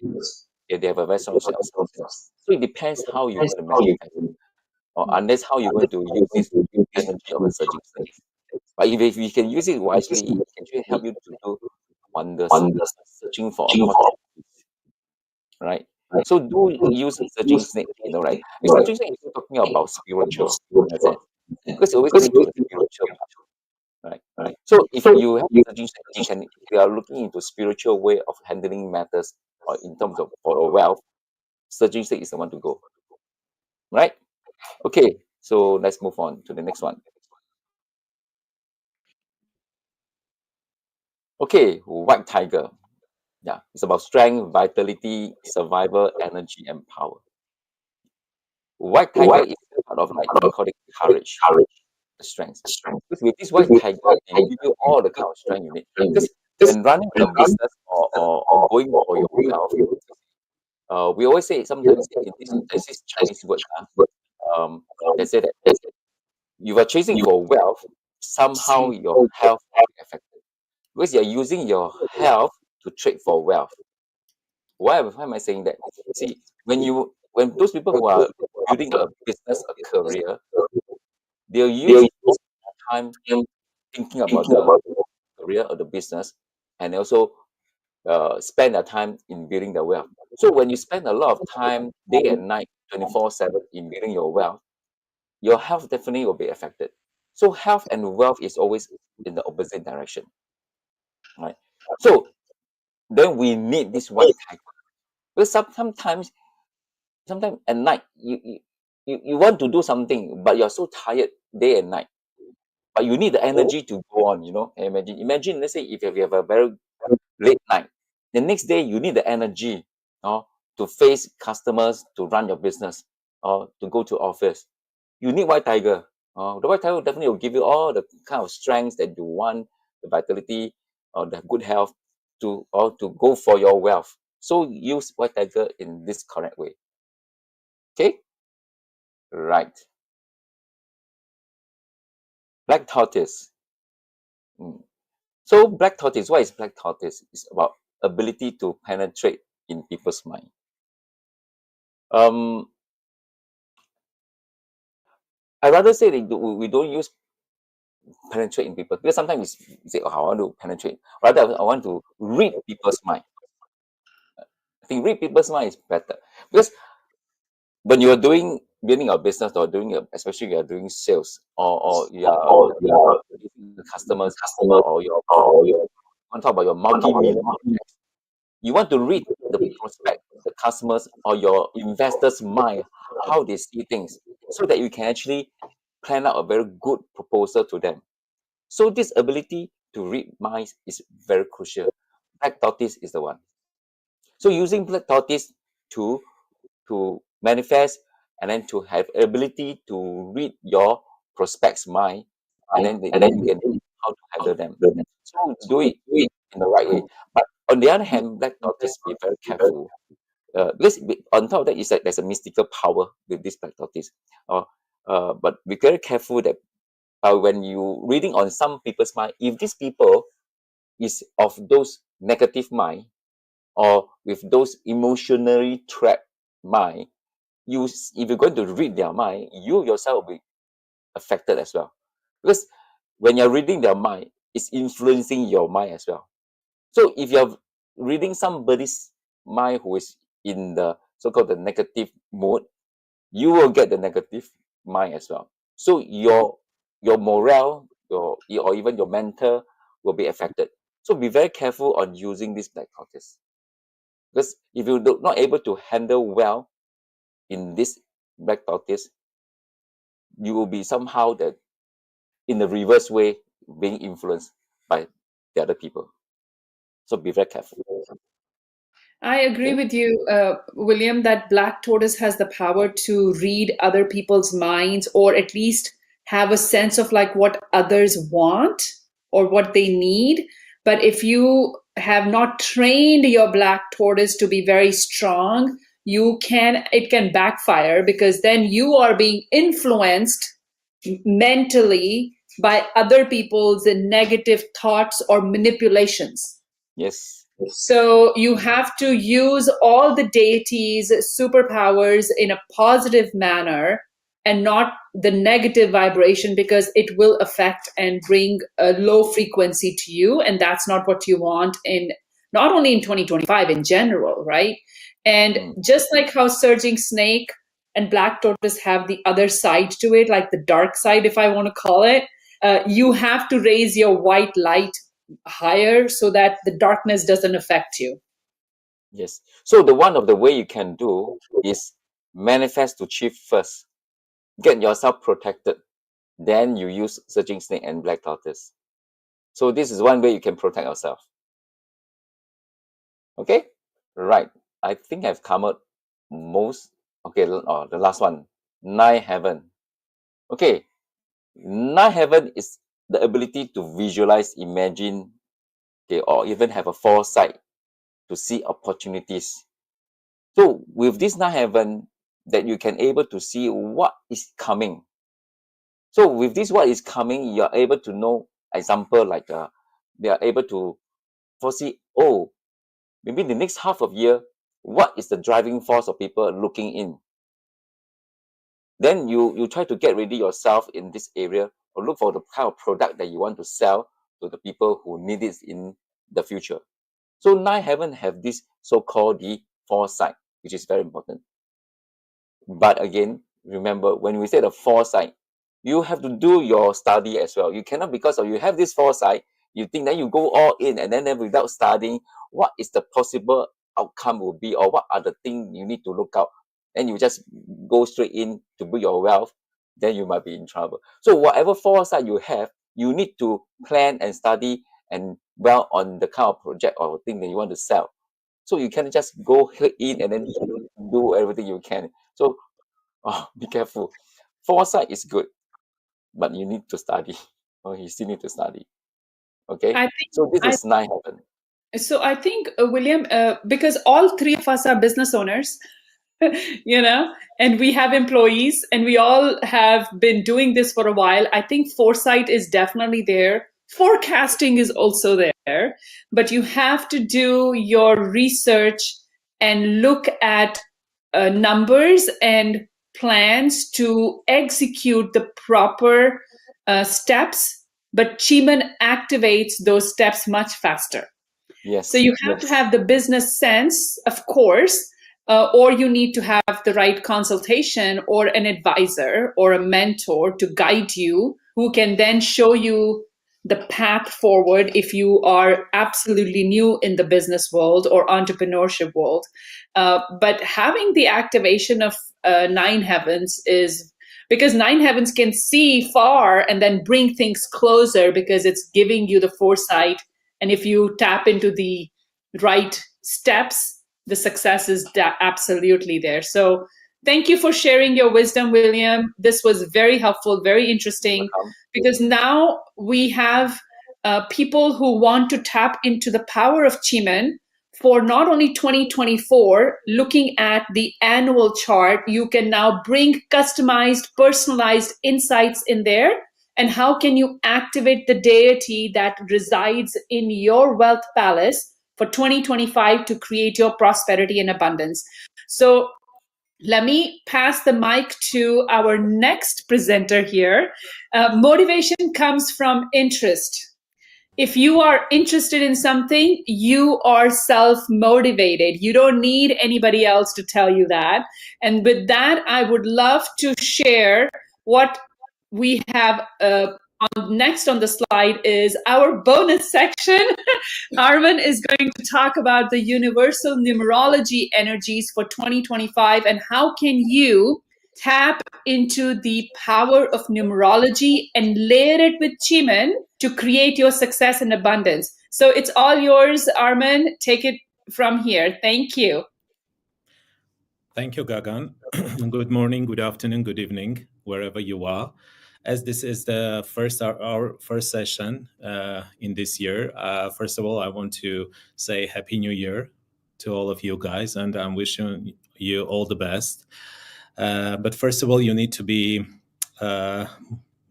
Yeah, they have a very strong sense of spirits. So it depends how you're going to manifest, or unless how you're going to use this energy of a surging snake. But if you can use it wisely, it can actually help you to do wonders, searching for opportunities, right? So do use a searching snake in the right. A searching snake is talking about spiritual in a sense, because it's always linked to the spiritual part, right? So if you have a searching snake, if you are looking into spiritual way of handling matters, or in terms of for your wealth, searching snake is the one to go, right? Okay, so let's move on to the next one. Okay, white tiger. Yeah, it's about strength, vitality, survival, energy, and power. White tiger is part of, like, we call it courage, the strength. Because with this white tiger, they give you all the kind of strength you need. Because when running a business, or going for your wealth, we always say sometimes there's this Chinese word, they say that you are chasing for wealth, somehow your health will be affected. Because you're using your health to trade for wealth. Why am I saying that? See, when those people who are building a business, a career, they'll use all their time thinking about the career or the business, and also spend their time in building the wealth. So when you spend a lot of time day and night, 24/7, in building your wealth, your health definitely will be affected. So health and wealth is always in the opposite direction, right? So then we need this white tiger. Because sometimes at night you want to do something, but you're so tired day and night, but you need the energy to go on. Imagine, let's say, if you have a very late night, the next day you need the energy, to face customers, to run your business, or to go to office. You need white tiger. The white tiger definitely will give you all the kind of strengths that you want, the vitality, or the good health, to go for your wealth. So use white tiger in this correct way. Okay, right. Black tortoise. So black tortoise, what is black tortoise? It's about ability to penetrate in people's mind. I rather say that we don't use penetrate in people, because sometimes we say, "Oh, I want to penetrate." Rather, I want to read people's mind. I think read people's mind is better, because when you're building a business, or especially you are doing sales, or you are giving the customers, or you want to talk about your multi-million projects. You want to read the prospect, the customers, or your investors' mind, how they see things, so that you can actually plan out a very good proposal to them. So this ability to read minds is very crucial. Black tortoise is the one. So using black tortoise to manifest, and then to have ability to read your prospects' mind, and then you can know how to handle them. So do it in the right way. But on the other hand, black tortoise, be very careful. because on top of that is that there's a mystical power with this black tortoise. But be very careful that when you reading on some people's mind, if these people is of those negative mind or with those emotionally trapped mind, if you're going to read their mind, you yourself will be affected as well. Because when you're reading their mind, it's influencing your mind as well. So if you're reading somebody's mind who is in the so-called the negative mode, you will get the negative mind as well. So your morale, or even your mental will be affected. So be very careful on using this black tortoise. Because if you're not able to handle well in this black tortoise, you will be somehow that in the reverse way being influenced by the other people. So be very careful. I agree with you, William, that Black Tortoise has the power to read other people's minds, or at least have a sense of like what others want or what they need. But if you have not trained your Black Tortoise to be very strong, it can backfire, because then you are being influenced mentally by other people's negative thoughts or manipulations. Yes. So you have to use all the deities' superpowers in a positive manner and not the negative vibration, because it will affect and bring a low frequency to you. And that's not what you want, not only in 2025, in general, right? And just like how Surging Snake and Black Tortoise have the other side to it, like the dark side, if I want to call it, you have to raise your white light higher so that the darkness doesn't affect you. Yes. So the one of the way you can do is manifest to chief first. Get yourself protected. Then you use Surging Snake and Black Tortoise. So this is one way you can protect yourself. Okay? Right. I think I've covered most. Okay, the last one. Ninth heaven. Okay. Ninth heaven is the ability to visualize, imagine, okay, or even have a foresight to see opportunities. So with this ninth heaven, that you can able to see what is coming. So with this what is coming, you're able to know, example, like they are able to foresee, maybe the next half of year, what is the driving force of people looking in? Then you try to get ready yourself in this area, or look for the kind of product that you want to sell to the people who need it in the future. So ninth heaven have this so-called the foresight, which is very important. But again, remember, when we say the foresight, you have to do your study as well. You cannot, because you have this foresight, you think that you go all in, and then without studying, what is the possible outcome will be, or what are the things you need to look out, and you just go straight in to build your wealth, then you might be in trouble. So whatever foresight you have, you need to plan and study and well on the kind of project or thing that you want to sell. So you can just go in and then do everything you can. So be careful. Foresight is good, but you need to study. Or you still need to study. Okay. So this is ninth heaven. So I think, William, because all three of us are business owners, and we have employees, and we all have been doing this for a while. I think foresight is definitely there. Forecasting is also there, but you have to do your research and look at numbers and plans to execute the proper steps. But Qimen activates those steps much faster. Yes. So you have to have the business sense, of course, or you need to have the right consultation or an advisor or a mentor to guide you, who can then show you the path forward if you are absolutely new in the business world or entrepreneurship world. But having the activation of nine heavens is because nine heavens can see far and then bring things closer, because it's giving you the foresight. And if you tap into the right steps, the success is absolutely there. So thank you for sharing your wisdom, William. This was very helpful, very interesting, because now we have people who want to tap into the power of Qimen, for not only 2024, looking at the annual chart, you can now bring customized, personalized insights in there. And how can you activate the deity that resides in your wealth palace for 2025 to create your prosperity and abundance? So let me pass the mic to our next presenter here. Motivation comes from interest. If you are interested in something, you are self-motivated. You don't need anybody else to tell you that. And with that, I would love to share what we have next on the slide is our bonus section. Armen is going to talk about the universal numerology energies for 2025 and how can you tap into the power of numerology and layer it with Qimen to create your success and abundance. So it's all yours, Armen. Take it from here. Thank you. Thank you, Gagan. Good morning, good afternoon, good evening, wherever you are. As this is the our first session in this year, first of all, I want to say Happy New Year to all of you guys, and I'm wishing you all the best. But first of all, you need to be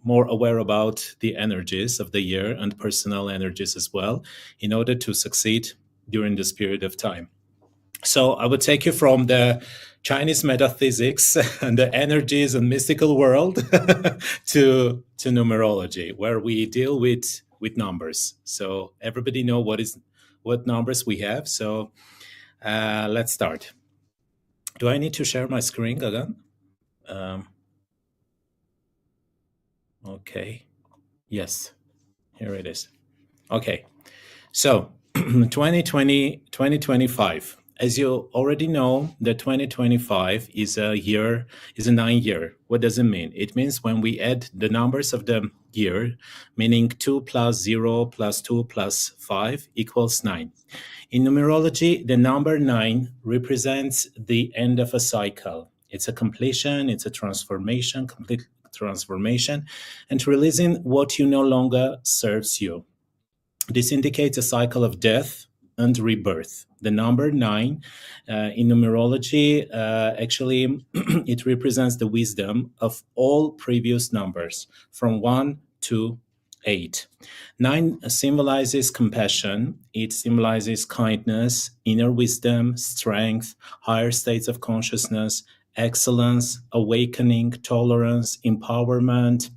more aware about the energies of the year and personal energies as well in order to succeed during this period of time. So I would take you from the Chinese metaphysics and the energies and mystical world to numerology, where we deal with numbers. So everybody know what numbers we have. So let's start. Do I need to share my screen, Gagan? Okay. Yes, here it is. Okay. So 2025. As you already know, the 2025 is a 9-year. What does it mean? It means when we add the numbers of the year, meaning 2 plus 0 plus 2 plus 5 equals 9. In numerology, the number 9 represents the end of a cycle. It's a completion, it's a transformation, complete transformation, and releasing what you no longer serves you. This indicates a cycle of death and rebirth. The number 9 in numerology, actually, it represents the wisdom of all previous numbers from 1 to 8. 9 symbolizes compassion. It symbolizes kindness, inner wisdom, strength, higher states of consciousness, excellence, awakening, tolerance, empowerment,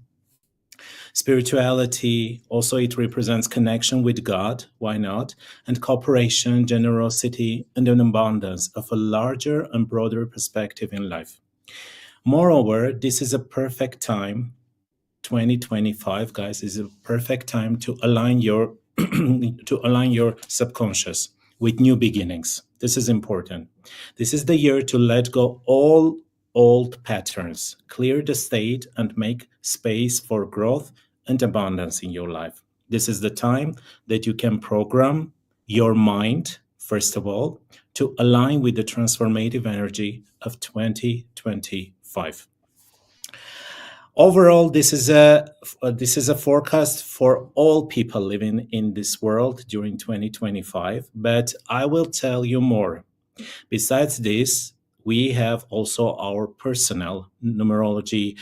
spirituality. Also, it represents connection with God, why not? And cooperation, generosity, and an abundance of a larger and broader perspective in life. Moreover, this is a perfect time, 2025, guys, is a perfect time to align your subconscious with new beginnings. This is important. This is the year to let go all old patterns, clear the state, and make space for growth and abundance in your life. This is the time that you can program your mind, first of all, to align with the transformative energy of 2025. Overall, this is a forecast for all people living in this world during 2025, but I will tell you more. Besides this, we have also our personal numerology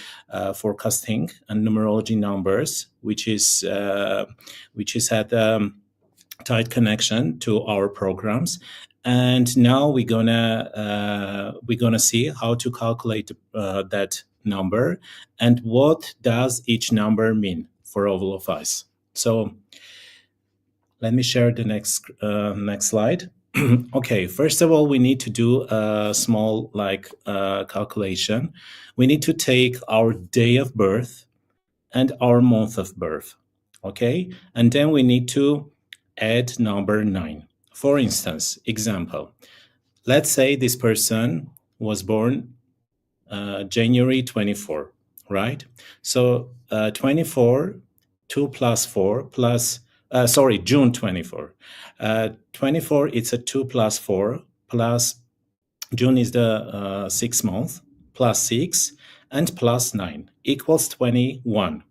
forecasting and numerology numbers, which is had tight connection to our programs. And now we're gonna see how to calculate that number and what does each number mean for all of us. So let me share the next slide. Okay, first of all, we need to do a small calculation. We need to take our day of birth and our month of birth. Okay, and then we need to add number 9. For instance, example, let's say this person was born January 24, right? So 24, 2 plus 4 plus, June 24. 24, it's a 2 plus 4 plus, June is the 6th month, plus 6 and plus 9 equals 21.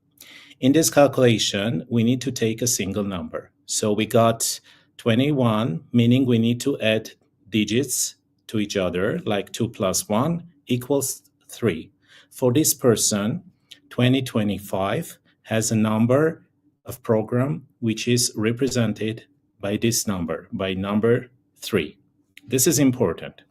In this calculation, we need to take a single number. So we got 21, meaning we need to add digits to each other, like 2 plus 1 equals 3. For this person, 2025 has a number of program which is represented by this number, by number 3. This is important.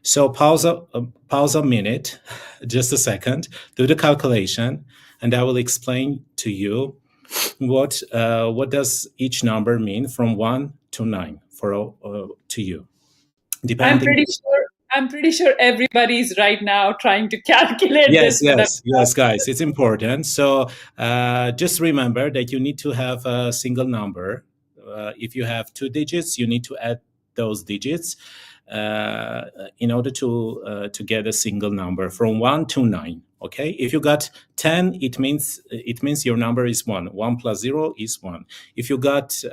So pause a minute, just a second, do the calculation, and I will explain to you what does each number mean from 1 to 9 to you. Depending. I'm pretty sure everybody's right now trying to calculate Yes, this. yes, guys, it's important. So just remember that you need to have a single number. If you have 2 digits, you need to add those digits in order to get a single number from 1 to 9. Okay, if you got 10, it means your number is 1. 1 plus 0 is 1. If you got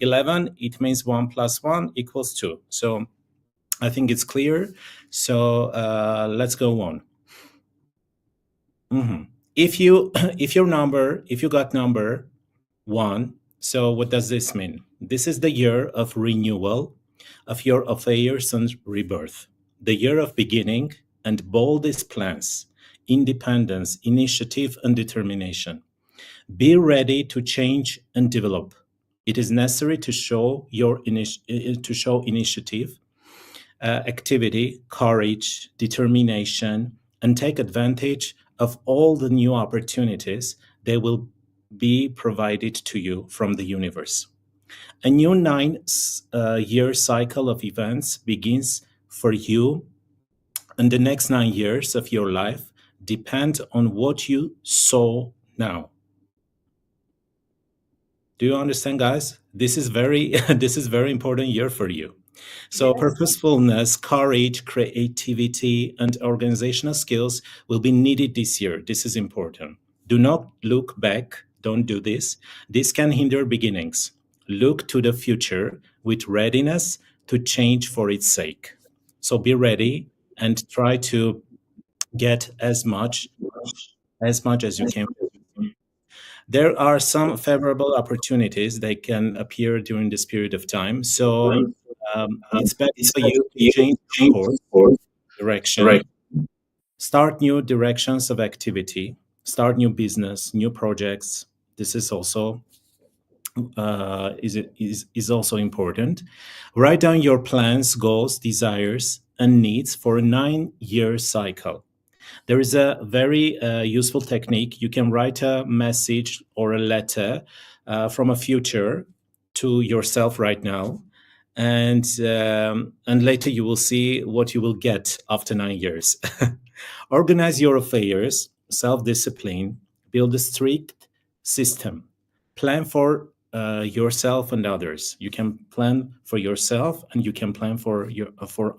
11, it means 1 plus 1 equals 2. So I think it's clear. So let's go on. If you got number 1, so what does this mean? This is the year of renewal of your affairs and rebirth, the year of beginning and boldest plans, independence, initiative, and determination. Be ready to change and develop. It is necessary to show initiative, activity, courage, determination, and take advantage of all the new opportunities that will be provided to you from the universe. A new 9-year cycle of events begins for you, and the next 9 years of your life depend on what you sow now. Do you understand, guys? This is very important year for you. So yes. Purposefulness, courage, creativity, and organizational skills will be needed this year. This is important. Do not look back. Don't do this. This can hinder beginnings. Look to the future with readiness to change for its sake. So be ready and try to get as much as you can. There are some favorable opportunities that can appear during this period of time. So it's better for you to change course, direction, start new directions of activity, start new business, new projects. This is also is also important. Write down your plans, goals, desires, and needs for a 9-year cycle. There is a very useful technique. You can write a message or a letter from a future to yourself right now, and later you will see what you will get after 9 years. Organize your affairs, self-discipline, build a strict system, plan for yourself and others. You can plan for yourself and you can plan for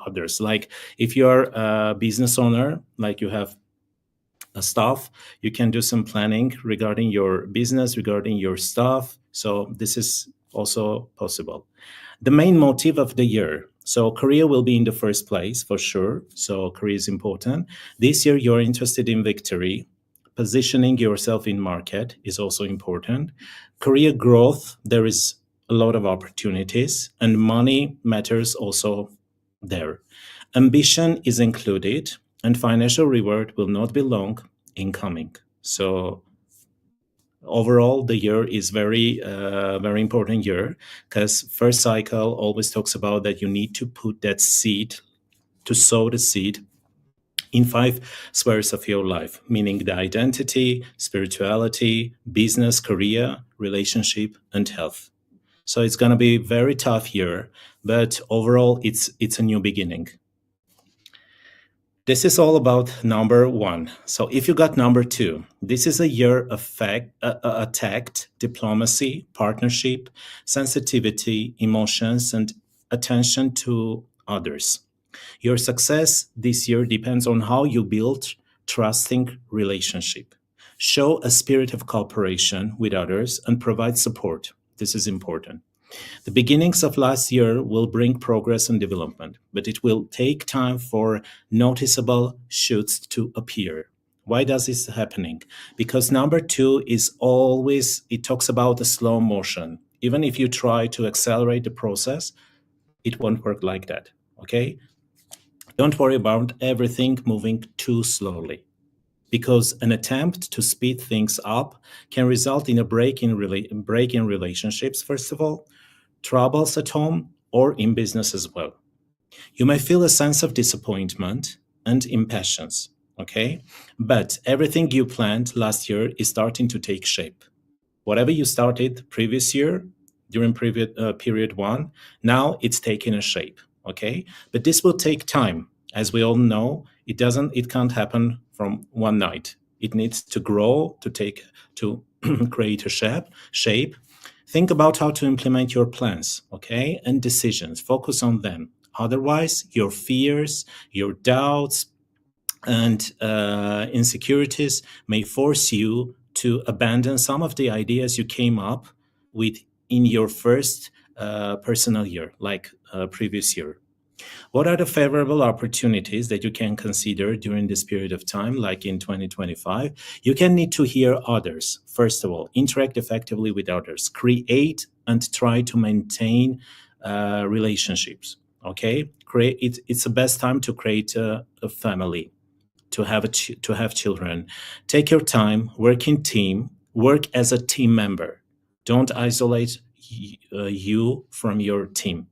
others. Like if you're a business owner, like you have a staff, you can do some planning regarding your business, regarding your staff. So this is also possible. The main motive of the year. So career will be in the first place for sure. So career is important. This year you're interested in victory. Positioning yourself in market is also important. Career growth, there is a lot of opportunities, and money matters also there. Ambition is included, and financial reward will not be long in coming. So overall, the year is very important year, because first cycle always talks about that you need to put that seed, to sow the seed in 5 spheres of your life, meaning the identity, spirituality, business, career, relationship, and health. So it's going to be a very tough year, but overall, it's a new beginning. This is all about number 1. So if you got number 2, this is a year of tact, diplomacy, partnership, sensitivity, emotions, and attention to others. Your success this year depends on how you build trusting relationship. Show a spirit of cooperation with others and provide support. This is important. The beginnings of last year will bring progress and development, but it will take time for noticeable shoots to appear. Why does this happening? Because number 2 is always, it talks about the slow motion. Even if you try to accelerate the process, it won't work like that, okay? Don't worry about everything moving too slowly, because an attempt to speed things up can result in a break in relationships, first of all, troubles at home, or in business as well. You may feel a sense of disappointment and impatience, okay? But everything you planned last year is starting to take shape. Whatever you started previous year, during period one, now it's taking a shape, okay? But this will take time. As we all know, it can't happen from one night. It needs to grow, to create a shape. Think about how to implement your plans, okay? And decisions. Focus on them. Otherwise, your fears, your doubts, and insecurities may force you to abandon some of the ideas you came up with in your first personal year, like previous year. What are the favorable opportunities that you can consider during this period of time, like in 2025? You can need to hear others. First of all, interact effectively with others. Create and try to maintain relationships. Okay, it's the best time to create a family, to have children. Take your time, work in team, work as a team member. Don't isolate you from your team.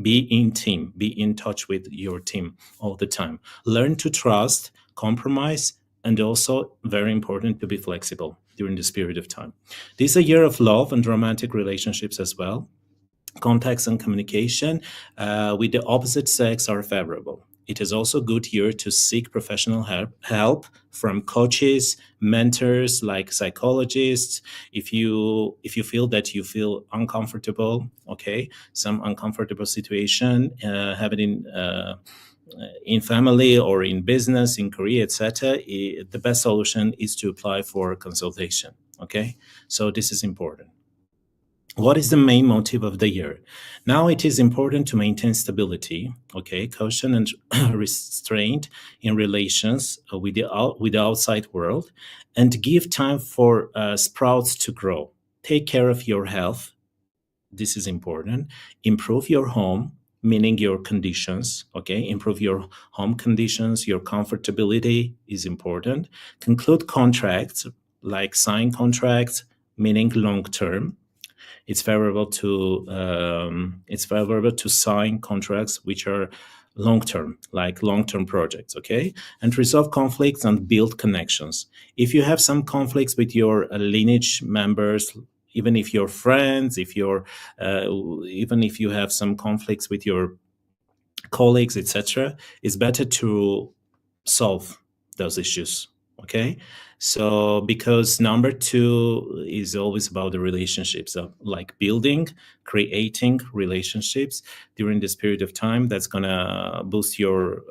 Be in team, be in touch with your team all the time. Learn to trust, compromise, and also, very important, to be flexible during this period of time. This is a year of love and romantic relationships as well. Contacts and communication with the opposite sex are favorable. It is also a good year to seek professional help from coaches, mentors, like psychologists. If you feel that you feel uncomfortable, okay, some uncomfortable situation, have it in family or in business, in career, etc., the best solution is to apply for consultation. Okay, so this is important. What is the main motive of the year? Now it is important to maintain stability, okay, caution and restraint in relations with the outside world, and give time for sprouts to grow. Take care of your health. This is important. Improve your home, meaning your conditions, okay? Improve your home conditions, your comfortability is important. Conclude contracts, like sign contracts, meaning long term. It's favorable to sign contracts which are long term, like long term projects, okay? And resolve conflicts and build connections. If you have some conflicts with your lineage members, even if you're friends, even if you have some conflicts with your colleagues, etc., it's better to solve those issues, okay? So because number 2 is always about the relationships, like building, creating relationships during this period of time. That's gonna boost your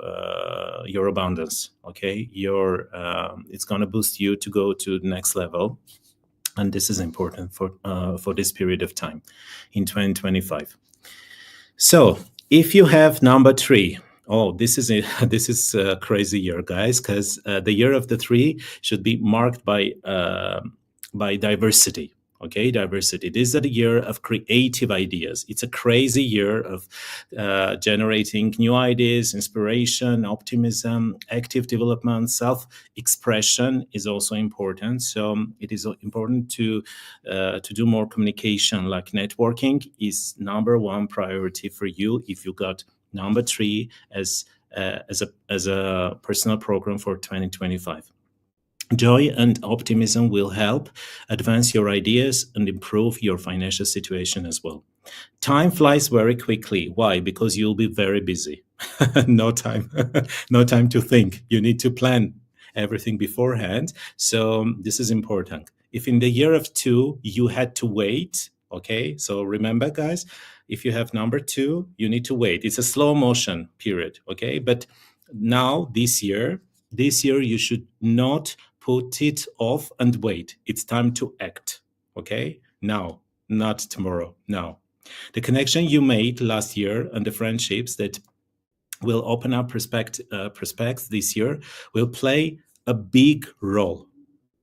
abundance, okay? It's gonna boost you to go to the next level, and this is important for this period of time in 2025. So if you have number 3, oh, this is a crazy year, guys, because the year of the 3 should be marked by diversity. Okay, diversity. This is the year of creative ideas. It's a crazy year of generating new ideas, inspiration, optimism, active development, self-expression is also important. So it is important to do more communication, like networking is number 1 priority for you if you got number 3 as a personal program for 2025. Joy and optimism will help advance your ideas and improve your financial situation as well. Time flies very quickly. Why? Because you'll be very busy. No time to think. You need to plan everything beforehand. So this is important. If in the year of 2 you had to wait, okay, so remember, guys, if you have number 2, you need to wait. It's a slow motion period, okay? But now this year you should not put it off and wait. It's time to act, okay? Now, not tomorrow, now. The connection you made last year and the friendships that will open up prospects this year will play a big role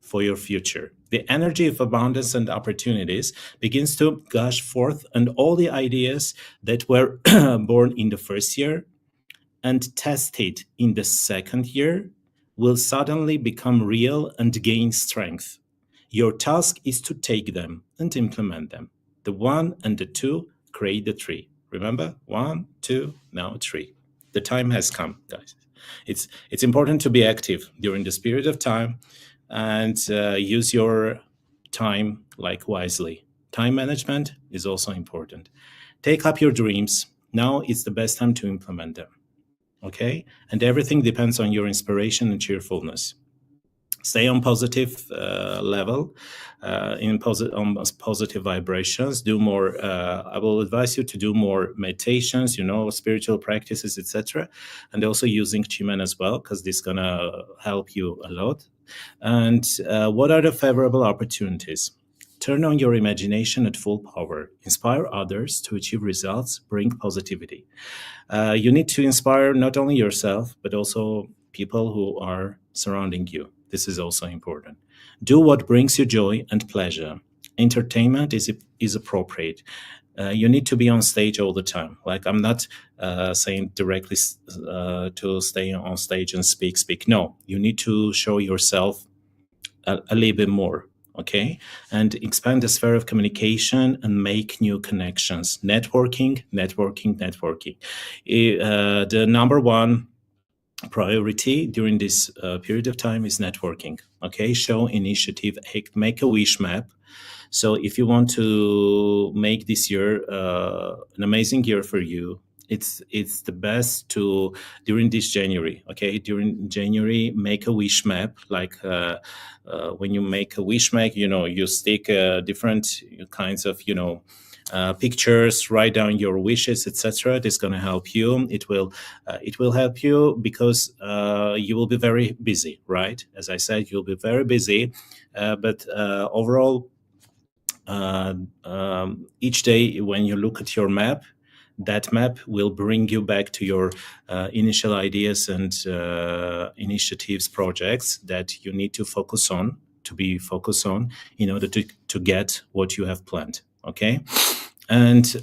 for your future. The energy of abundance and opportunities begins to gush forth, and all the ideas that were born in the first year and tested in the second year will suddenly become real and gain strength. Your task is to take them and implement them. The 1 and the 2 create the 3. Remember? 1, 2, now 3. The time has come, guys. It's important to be active during this period of time and use your time wisely. Time management is also important. Take up your dreams. Now is the best time to implement them. Okay? And everything depends on your inspiration and cheerfulness. Stay on positive level, on positive vibrations. Do more. I will advise you to do more meditations, spiritual practices, etc. And also using Qimen as well, because this is gonna help you a lot. And what are the favorable opportunities? Turn on your imagination at full power. Inspire others to achieve results. Bring positivity. You need to inspire not only yourself, but also people who are surrounding you. This is also important. Do what brings you joy and pleasure. Entertainment is appropriate. You need to be on stage all the time. I'm not saying directly to stay on stage and speak. No, you need to show yourself a little bit more. Okay, and expand the sphere of communication and make new connections. Networking. The number one priority during this period of time is networking. Okay, show initiative, make a wish map. So if you want to make this year an amazing year for you, it's the best to during this January. Okay, during January, make a wish map. When you make a wish map, you stick different kinds of pictures, write down your wishes, etc. This is going to help you. It will help you because you will be very busy, right? As I said, you'll be very busy, but overall, each day when you look at your map, that map will bring you back to your initial ideas and initiatives, projects that you need to focus on, in order to get what you have planned. Okay, and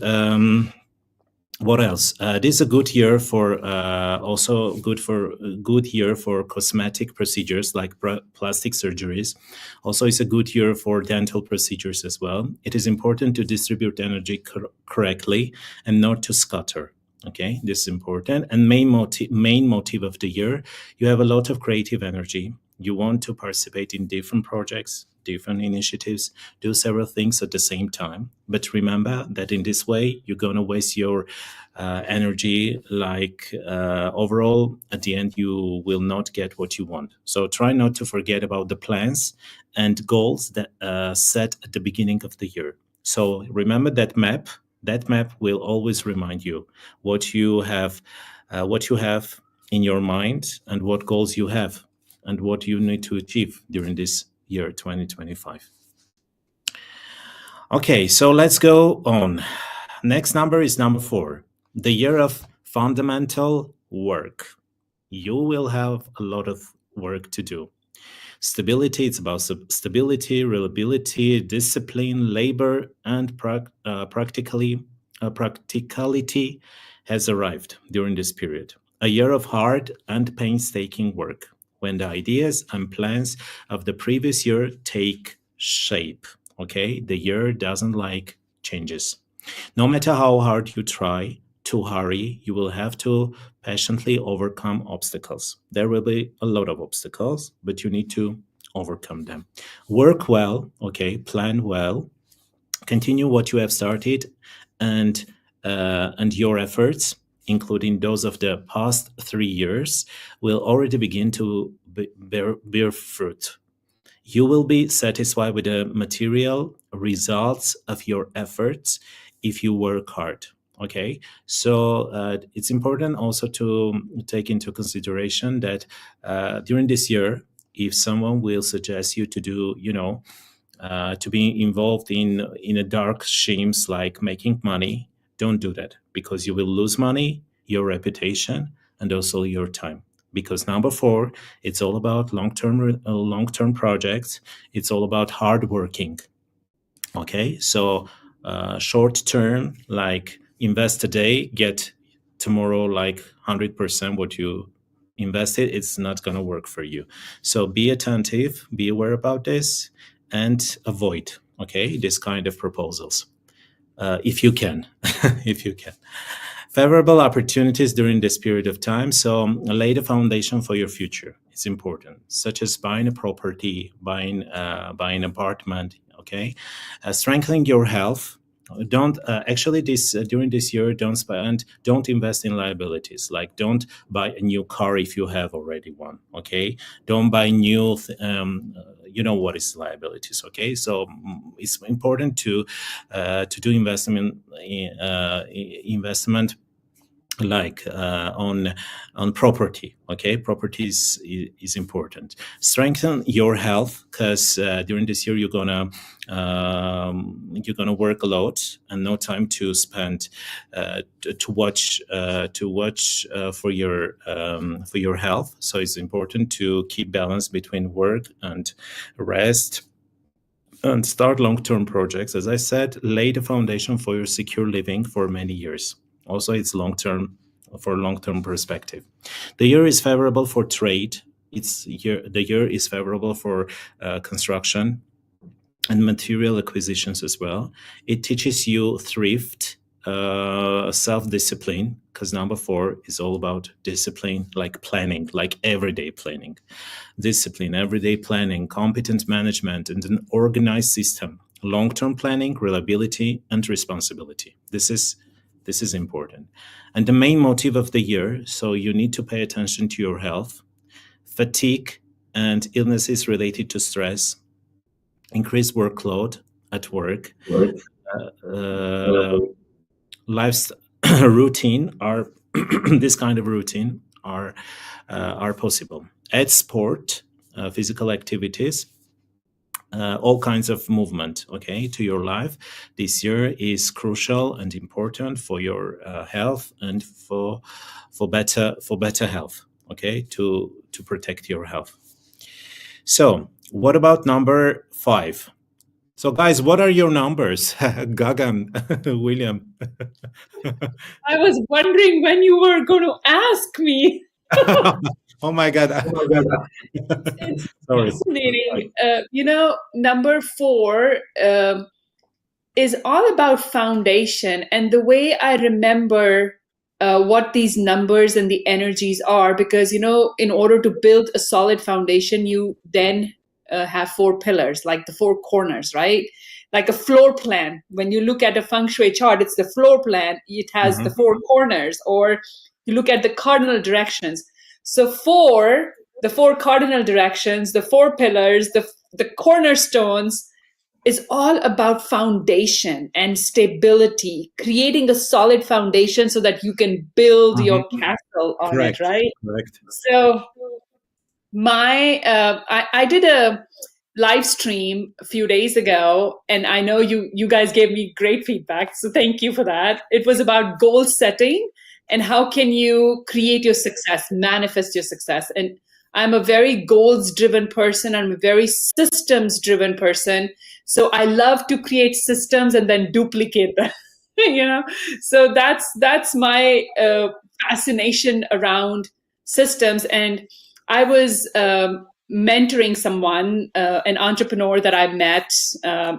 what else? This is a good year for good year for cosmetic procedures like plastic surgeries. Also, it's a good year for dental procedures as well. It is important to distribute energy correctly and not to scatter. Okay, this is important. And main motive of the year, you have a lot of creative energy. You want to participate in different projects, different initiatives, do several things at the same time. But remember that in this way, you're going to waste your energy. Overall, at the end, you will not get what you want. So try not to forget about the plans and goals that set at the beginning of the year. So remember that map. That map will always remind you what you have in your mind and what goals you have and what you need to achieve during this year 2025. Okay, so let's go on. Next number is number 4, the year of fundamental work. You will have a lot of work to do. Stability, it's about stability, reliability, discipline, labor, and practicality has arrived during this period. A year of hard and painstaking work, when the ideas and plans of the previous year take shape. Okay, the year doesn't like changes. No matter how hard you try to hurry, you will have to patiently overcome obstacles. There will be a lot of obstacles, but you need to overcome them. Work well, okay, plan well, continue what you have started, and your efforts, including those of the past 3 years, will already begin to bear fruit. You will be satisfied with the material results of your efforts if you work hard. Okay, so it's important also to take into consideration that during this year, if someone will suggest you to do, to be involved in a dark schemes like making money, don't do that, because you will lose money, your reputation, and also your time. because number 4, it's all about long-term projects. It's all about hard working. Okay, so short term, like invest today, get tomorrow like 100% what you invested, it's not going to work for you. So be attentive, be aware about this, and avoid, okay, this kind of proposals if you can. If you can. Favorable opportunities during this period of time. So lay the foundation for your future. It's important, such as buying a property, buying an apartment. Okay, strengthening your health. Don't during this year, don't invest in liabilities. Like, don't buy a new car if you have already one. Okay, don't buy new. You know what is liabilities. Okay, so it's important to do investment like on property. Okay, property is important. Strengthen your health, because during this year you're gonna work a lot and no time to spend to watch for your health. So it's important to keep balance between work and rest, and start long-term projects. As I said, lay the foundation for your secure living for many years. Also, it's long-term perspective. The year is favorable for trade. The year is favorable for construction and material acquisitions as well. It teaches you thrift, self-discipline, because number 4 is all about discipline, like planning, like everyday planning. Discipline, everyday planning, competent management, and an organized system. Long-term planning, reliability, and responsibility. This is important. And the main motive of the year, so you need to pay attention to your health, fatigue, and illnesses related to stress, increased workload at work, life's routine are this kind of routine are possible. Add sport, physical activities, all kinds of movement, okay, to your life. This year is crucial and important for your health and for better health, okay, to protect your health. So what about number 5? So guys, what are your numbers? Gagan, William. I was wondering when you were going to ask me. Oh my God. It's Sorry. fascinating. Number 4 is all about foundation, and the way I remember what these numbers and the energies are, because, in order to build a solid foundation, you then have 4 pillars, like the 4 corners, right? Like a floor plan. When you look at a feng shui chart, it's the floor plan. It has the 4 corners, or you look at the cardinal directions. So the 4 cardinal directions, the 4 pillars, the cornerstones is all about foundation and stability, creating a solid foundation so that you can build your castle on it, right? Correct. So I did a live stream a few days ago, and I know you guys gave me great feedback, so thank you for that. It was about goal setting and how can you create your success, manifest your success. And I'm a very goals-driven person. I'm a very systems-driven person. So I love to create systems and then duplicate them. So that's my fascination around systems. And I was mentoring someone, an entrepreneur that I met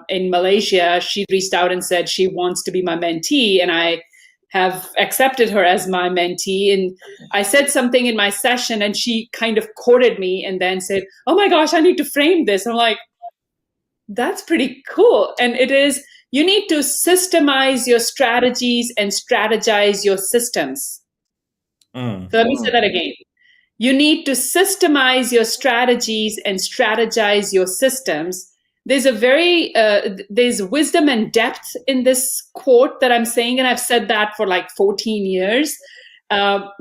in Malaysia. She reached out and said she wants to be my mentee, and I have accepted her as my mentee. And I said something in my session, and she kind of quoted me and then said, "Oh my gosh, I need to frame this." I'm like, that's pretty cool. And it is, you need to systemize your strategies and strategize your systems. So let me say that again. You need to systemize your strategies and strategize your systems. There's there's wisdom and depth in this quote that I'm saying, and I've said that for like 14 years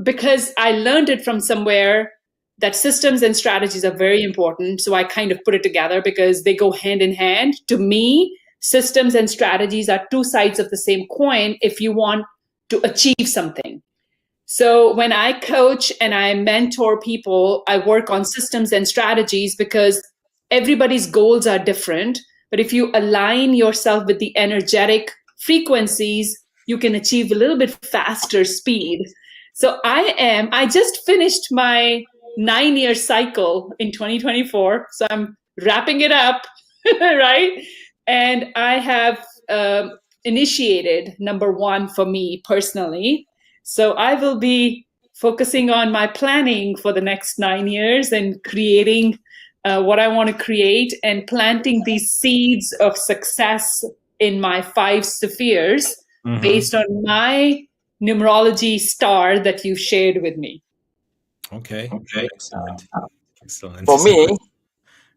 because I learned it from somewhere that systems and strategies are very important. So I kind of put it together because they go hand in hand. To me, systems and strategies are 2 sides of the same coin if you want to achieve something. So when I coach and I mentor people, I work on systems and strategies because everybody's goals are different. But if you align yourself with the energetic frequencies, you can achieve a little bit faster speed. So I just finished my 9-year cycle in 2024. So I'm wrapping it up, right? And I have initiated number one for me personally. So I will be focusing on my planning for the next 9 years and creating what I want to create and planting these seeds of success in my 5 spheres based on my numerology star that you shared with me. Okay. Excellent. Excellent. For me,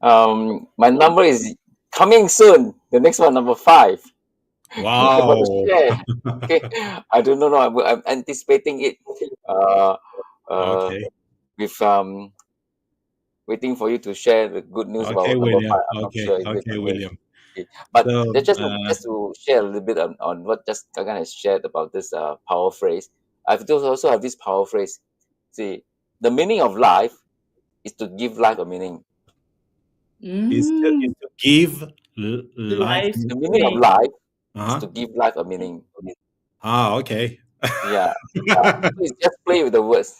my number is coming soon. The next one, number 5. I'm about to Wow. share. Okay, I don't know. I'm anticipating it. Okay. With waiting for you to share the good news Okay, about number William. 5. I'm not sure if it's Okay, okay. William. Okay. But So, just to share a little bit on what just Gagan has shared about this power phrase. I've also have this power phrase. See, the meaning of life is to give life a meaning. is to give life. Life The meaning of meaning. life is Uh-huh. to give life a meaning. Okay. Yeah. So it's just play with the words.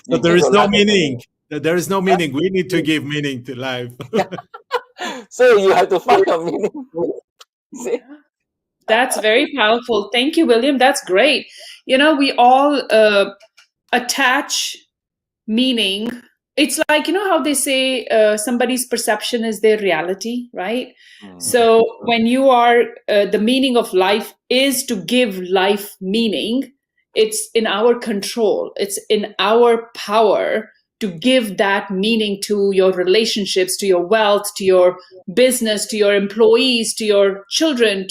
So You there give is your no life a meaning. meaning. There is no meaning. We need to give meaning to life. So you have to find a meaning. See? That's very powerful. Thank you, William. That's great. We all attach meaning. It's like, how they say somebody's perception is their reality, right? Mm. So when you are, the meaning of life is to give life meaning, it's in our control, it's in our power to give that meaning to your relationships, to your wealth, to your business, to your employees, to your children,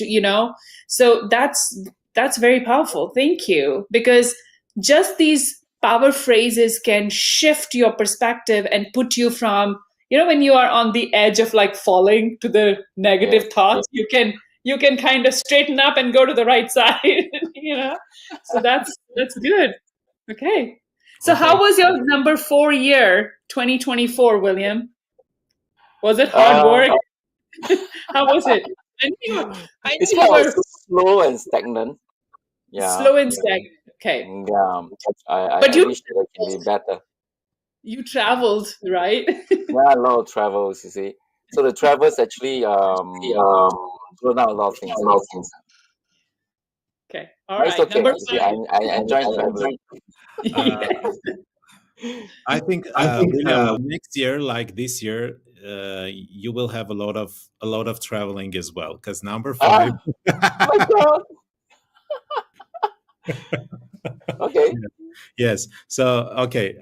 so that's very powerful. Thank you. Because just these power phrases can shift your perspective and put you from, when you are on the edge of like falling to the negative Yes. thoughts, you can kind of straighten up and go to the right side. So that's good. Okay. So Okay. how was your number 4 year 2024, William? Was it hard Uh, work? How was it? I it's knew you kind of were slow and stagnant. Yeah. slow and stagnant. Okay. Yeah. But I wish that it can be better. you traveled, right? Yeah, a lot of travels, you see. So the travels actually slow down a lot of things. Okay. All But it's right. okay. Number You see, 5. I enjoy traveling. Uh, I think, William, next year, like this year, you will have a lot of traveling as well. Because number 5. Oh my God. Okay. Yes. So, okay,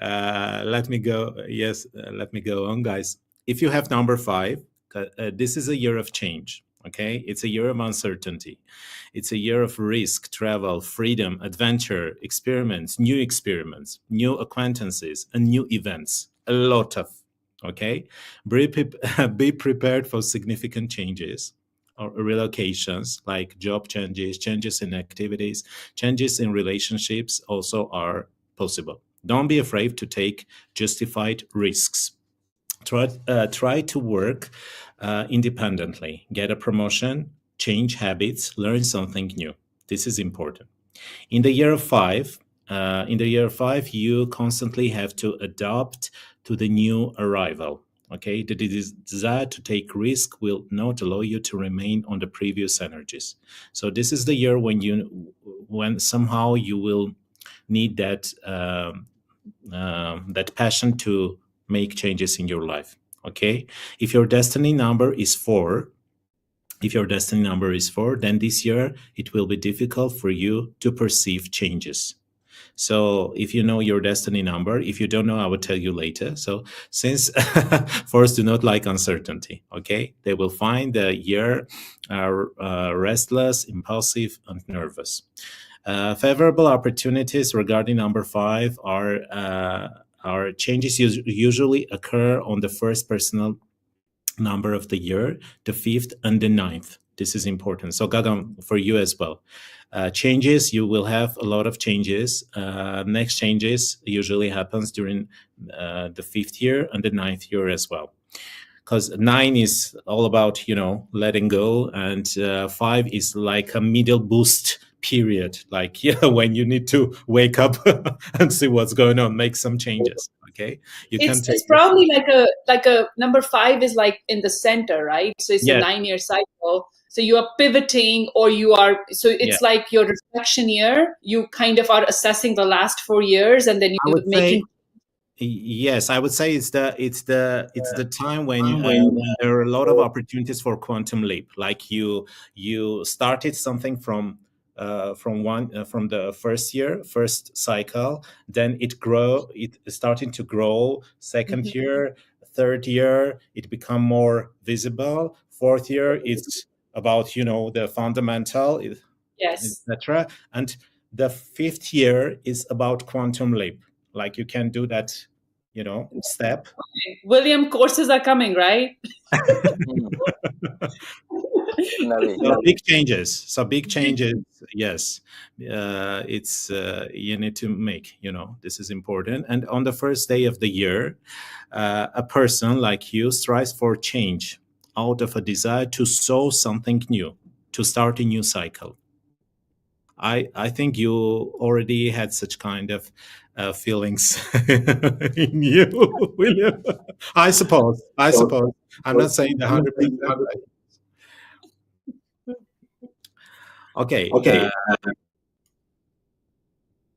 let me go. Yes, let me go on, guys. If you have number 5, this is a year of change. Okay, it's a year of uncertainty. It's a year of risk, travel, freedom, adventure, experiments, new acquaintances, and new events. A lot of. Okay, be prepared for significant changes or relocations, like job changes, changes in activities, changes in relationships also are possible. Don't be afraid to take justified risks. Try to work independently, get a promotion, change habits, learn something new. This is important. In the year 5, you constantly have to adapt to the new arrival. Okay, the desire to take risk will not allow you to remain on the previous energies. So this is the year when somehow you will need that passion to make changes in your life. Okay, if your destiny number is 4, then this year it will be difficult for you to perceive changes. So if you know your destiny number, if you don't know, I will tell you later. So since fours do not like uncertainty, okay, they will find the year restless, impulsive, and nervous. Favorable opportunities regarding number 5 are changes usually occur on the first personal number of the year, the 5th and the 9th. This is important. So Gagan, for you as well. Changes, you will have a lot of changes. Next changes usually happens during the 5th year and the 9th year as well. Because 9 is all about, letting go, and 5 is like a middle boost period, like when you need to wake up and see what's going on, make some changes. Okay, it's probably like a number 5 is like in the center, right? So it's a 9-year cycle. So you are pivoting, or it's like your reflection year. You kind of are assessing the last 4 years, and then you're making. Yes, I would say it's the time when there are a lot of opportunities for quantum leap. Like you started something from the first cycle, then it starting to grow. Second year, third year, it become more visible. Fourth year, it's about the fundamental, etc. And the 5th year is about quantum leap. Like you can do that, step. Okay. William courses are coming, right? Big changes. Yes, it's you need to make. This is important. And on the first day of the year, a person like you strives for change out of a desire to sow something new, to start a new cycle. I think you already had such kind of feelings in you, William. I suppose. I'm not saying 100%. Okay.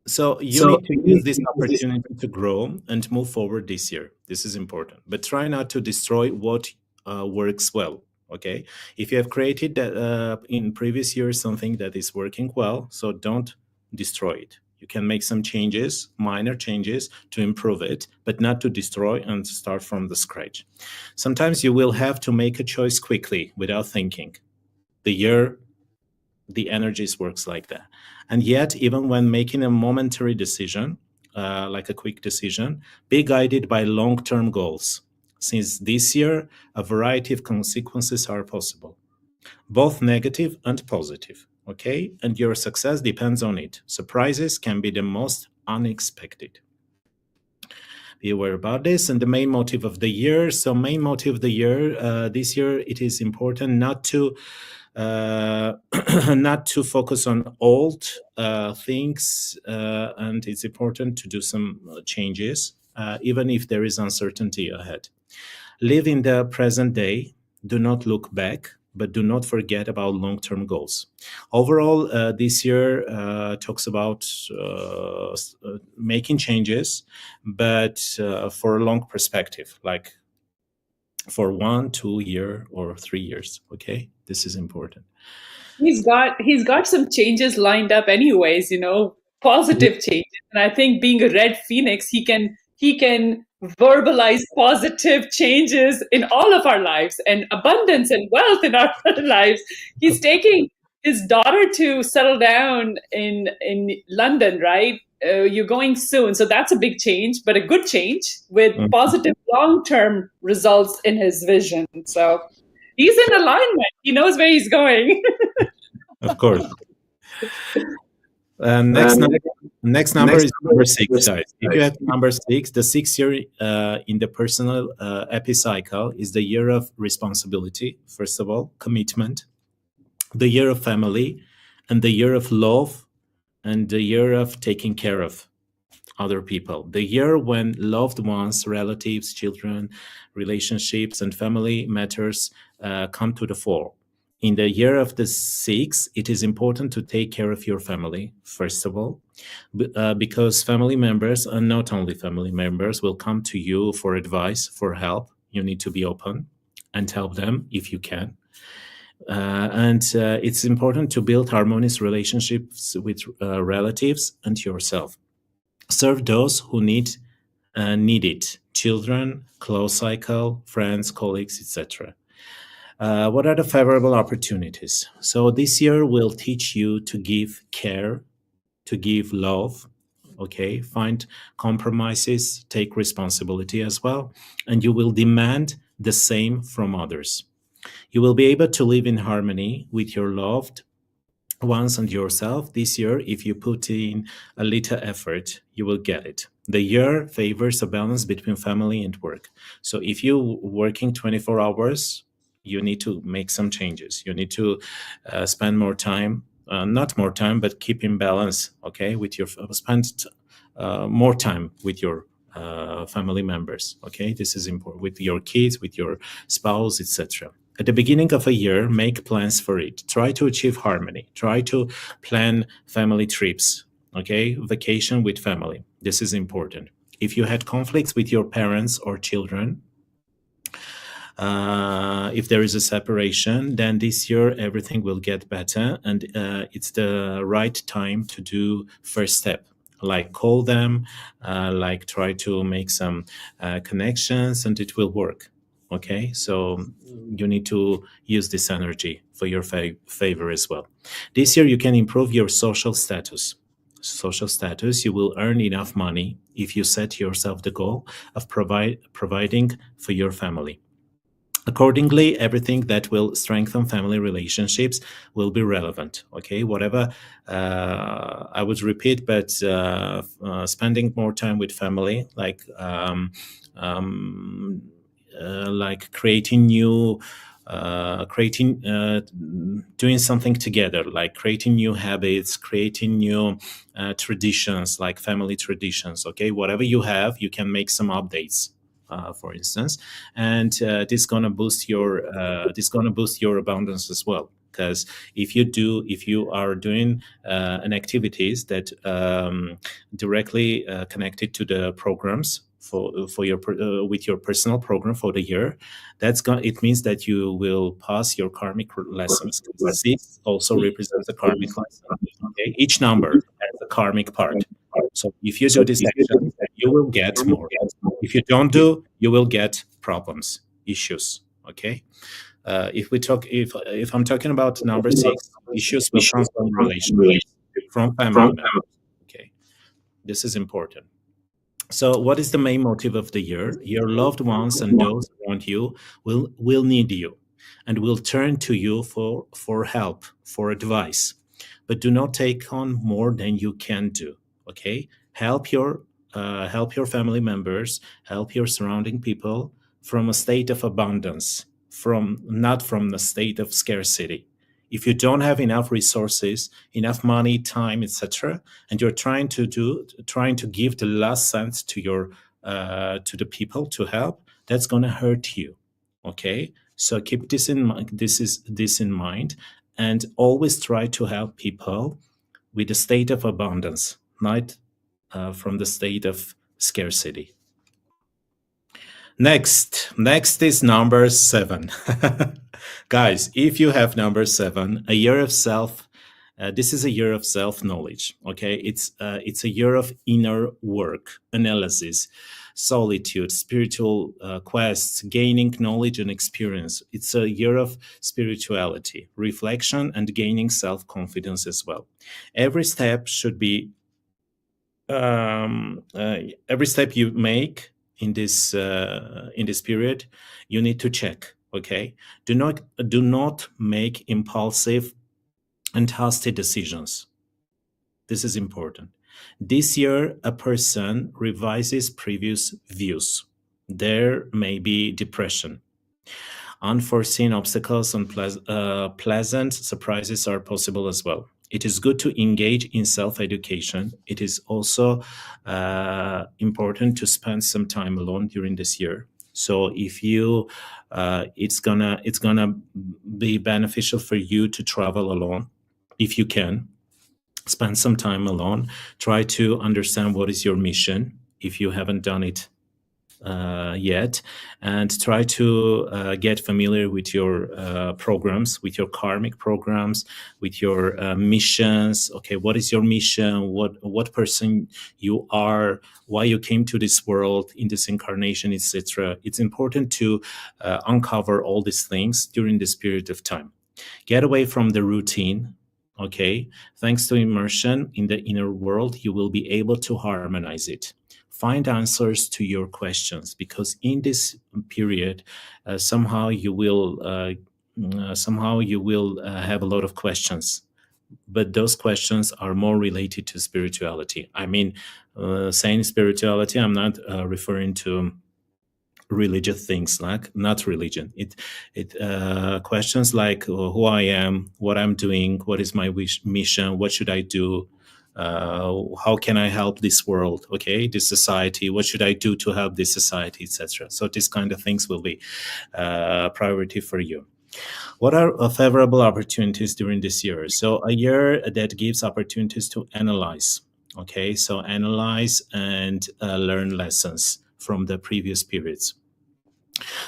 So you need to use this opportunity to grow and move forward this year. This is important. But try not to destroy what works well. Okay. If you have created in previous years something that is working well, so don't destroy it. You can make some changes, minor changes, to improve it, but not to destroy and start from the scratch. Sometimes you will have to make a choice quickly without thinking. The energies works like that. And yet, even when making a momentary decision, like a quick decision, be guided by long-term goals. Since this year, a variety of consequences are possible, both negative and positive. Okay? And your success depends on it. Surprises can be the most unexpected. Be aware about this. And the main motive of the year. So main motive of the year, this year, it is important not to focus on old things, and it's important to do some changes, even if there is uncertainty ahead. Live in the present day. Do not look back, but do not forget about long-term goals. Overall, this year talks about making changes, but for a long perspective, like for 1, 2 year or 3 years. Okay, this is important. He's got some changes lined up anyways, positive changes. And I think being a red phoenix, he can verbalize positive changes in all of our lives, and abundance and wealth in our lives. He's taking his daughter to settle down in London, right? You're going soon. So that's a big change, but a good change with positive long-term results in his vision. So he's in alignment. He knows where he's going. Of course. Next number is number 6, guys. If you have number 6, the 6th year in the personal epicycle is the year of responsibility, first of all, commitment, the year of family, and the year of love, and the year of taking care of other people. The year when loved ones, relatives, children, relationships, and family matters come to the fore. In the year of the 6, it is important to take care of your family, first of all, because family members, and not only family members, will come to you for advice, for help. You need to be open and help them if you can. And it's important to build harmonious relationships with relatives and yourself. Serve those who need it: children, close cycle, friends, colleagues, etc. What are the favorable opportunities? So this year will teach you to give care, to give love, okay? Find compromises, take responsibility as well, and you will demand the same from others. You will be able to live in harmony with your loved ones and yourself this year. If you put in a little effort, you will get it. The year favors a balance between family and work. So if you're working 24 hours, you need to make some changes. You need to spend more time, not more time, but keep in balance, okay, with your, spend more time with your family members, okay? This is important, with your kids, with your spouse, etc. At the beginning of a year, make plans for it. Try to achieve harmony. Try to plan family trips, okay? Vacation with family. This is important. If you had conflicts with your parents or children, if there is a separation, then this year everything will get better, and it's the right time to do first step, like call them, like try to make some connections, and it will work. Okay, so you need to use this energy for your favor as well. This year you can improve your social status. You will earn enough money if you set yourself the goal of providing for your family. Accordingly, everything that will strengthen family relationships will be relevant. Okay, whatever I would repeat, but spending more time with family, like creating new, doing something together, like creating new habits, creating new traditions, like family traditions. Okay, whatever you have, you can make some updates. For instance, and this gonna boost your abundance as well. Because if you are doing an activities that directly connected to the programs for your with your personal program for the year, it means that you will pass your karmic lessons. 6 also represents a karmic lesson. Okay? Each number has a karmic part. So if you do this action, you will get more. If you don't do, you will get problems, issues. Okay. If I'm talking about number 6, issues will come from relationships, from family members. Okay, this is important. So, what is the main motive of the year? Your loved ones and those around you will need you, and will turn to you for help, for advice. But do not take on more than you can do. Okay, help your family members, help your surrounding people from a state of abundance, not from the state of scarcity. If you don't have enough resources, enough money, time, etc., and you're trying to give the last cent to the people to help, that's going to hurt you. Okay, so keep this in mind. This in mind, and always try to help people with a state of abundance, not from the state of scarcity. Next is number 7. Guys, if you have number 7, a year of self, this is a year of self-knowledge, okay? It's a year of inner work, analysis, solitude, spiritual quests, gaining knowledge and experience. It's a year of spirituality, reflection, and gaining self-confidence as well. Every step should be, every step you make in this period, you need to check. Okay, do not make impulsive and hasty decisions. This is important. This year, a person revises previous views. There may be depression. Unforeseen obstacles and pleasant surprises are possible as well. It is good to engage in self-education. It is also important to spend some time alone during this year. So if you, it's gonna be beneficial for you to travel alone, if you can. Spend some time alone. Try to understand what is your mission, if you haven't done it yet, and try to get familiar with your programs, with your karmic programs, with your missions. Okay, what is your mission? What person you are? Why you came to this world in this incarnation, etc. It's important to uncover all these things during this period of time. Get away from the routine. Okay, thanks to immersion in the inner world, you will be able to harmonize it. Find answers to your questions, because in this period, somehow you will somehow you will have a lot of questions, but those questions are more related to spirituality. I mean, saying spirituality, I'm not referring to religious things, like not religion. It questions like who I am, what I'm doing, what is my mission, what should I do, how can I help this world, okay, this society, what should I do to help this society, etc. So these kind of things will be priority for you. What are favorable opportunities during this year? So a year that gives opportunities to analyze. Okay, so analyze and learn lessons from the previous periods.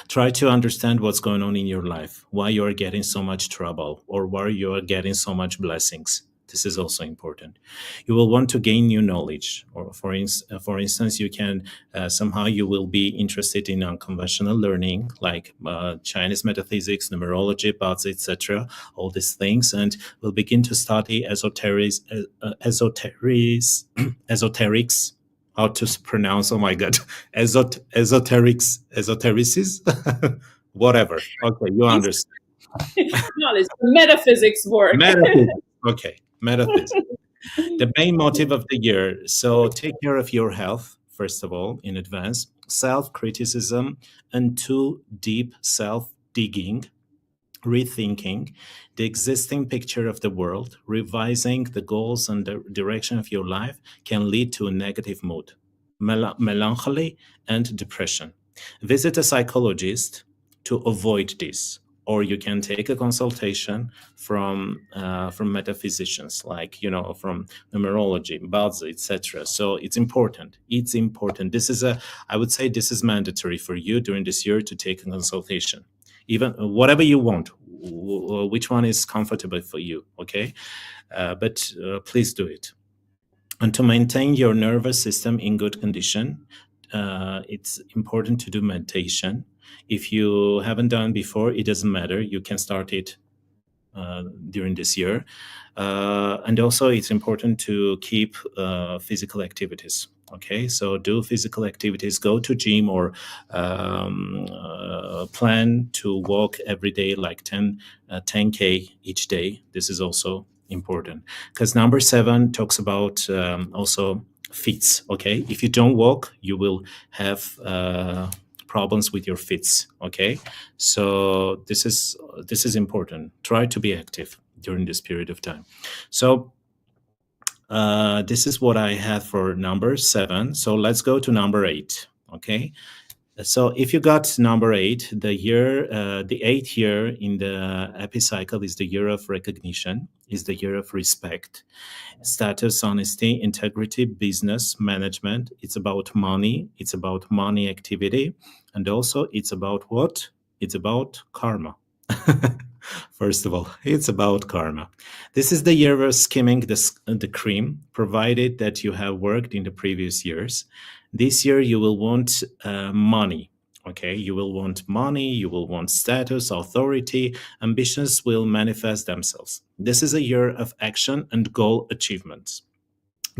Try to understand what's going on in your life, why you are getting so much trouble, or why you are getting so much blessings. This is also important. You will want to gain new knowledge, or for instance, you can somehow you will be interested in unconventional learning, like Chinese metaphysics, numerology, Bazi, etc. All these things, and will begin to study esoterics. How to pronounce? Oh my God, esoterics, whatever. Okay, you understand. Knowledge, metaphysics work. Metaphysics. Okay, metaphysics. The main motive of the year. So take care of your health, first of all, in advance. Self-criticism and too deep self-digging, rethinking the existing picture of the world, revising the goals and the direction of your life can lead to a negative mood, melancholy, and depression. Visit a psychologist to avoid this, or you can take a consultation from metaphysicians, like from numerology, Bazi, etc. So it's important. It's important. I would say this is mandatory for you during this year to take a consultation. Even whatever you want, which one is comfortable for you, okay? But please do it. And to maintain your nervous system in good condition, it's important to do meditation. If you haven't done before, it doesn't matter. You can start it during this year. And also, it's important to keep physical activities. Okay, so do physical activities, go to gym, or plan to walk every day, like 10K each day. This is also important, because number 7 talks about also feet. Okay, if you don't walk, you will have problems with your feet. Okay, so this is important. Try to be active during this period of time. So this is what I had for number 7. So let's go to number 8. Okay, so if you got number 8, the 8th year in the epicycle is the year of recognition, is the year of respect, status, honesty, integrity, business, management. It's about money. It's about money activity. And also it's about what? It's about karma. First of all, it's about karma. This is the year of skimming the cream, provided that you have worked in the previous years. This year you will want money. Okay, you will want money, you will want status, authority, ambitions will manifest themselves. This is a year of action and goal achievements.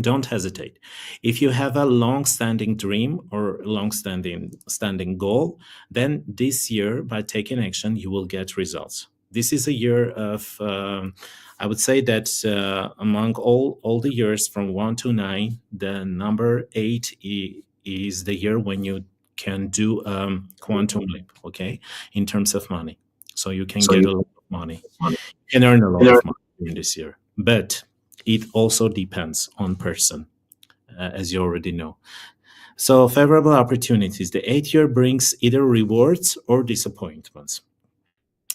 Don't hesitate. If you have a long-standing dream or long-standing goal, then this year, by taking action, you will get results. This is a year of, I would say that among all the years from 1 to 9, the number 8 is the year when you can do quantum leap, okay, in terms of money. So you can get a lot of money. You can earn a lot of money in this year. But it also depends on person, as you already know. So favorable opportunities. The 8th year brings either rewards or disappointments.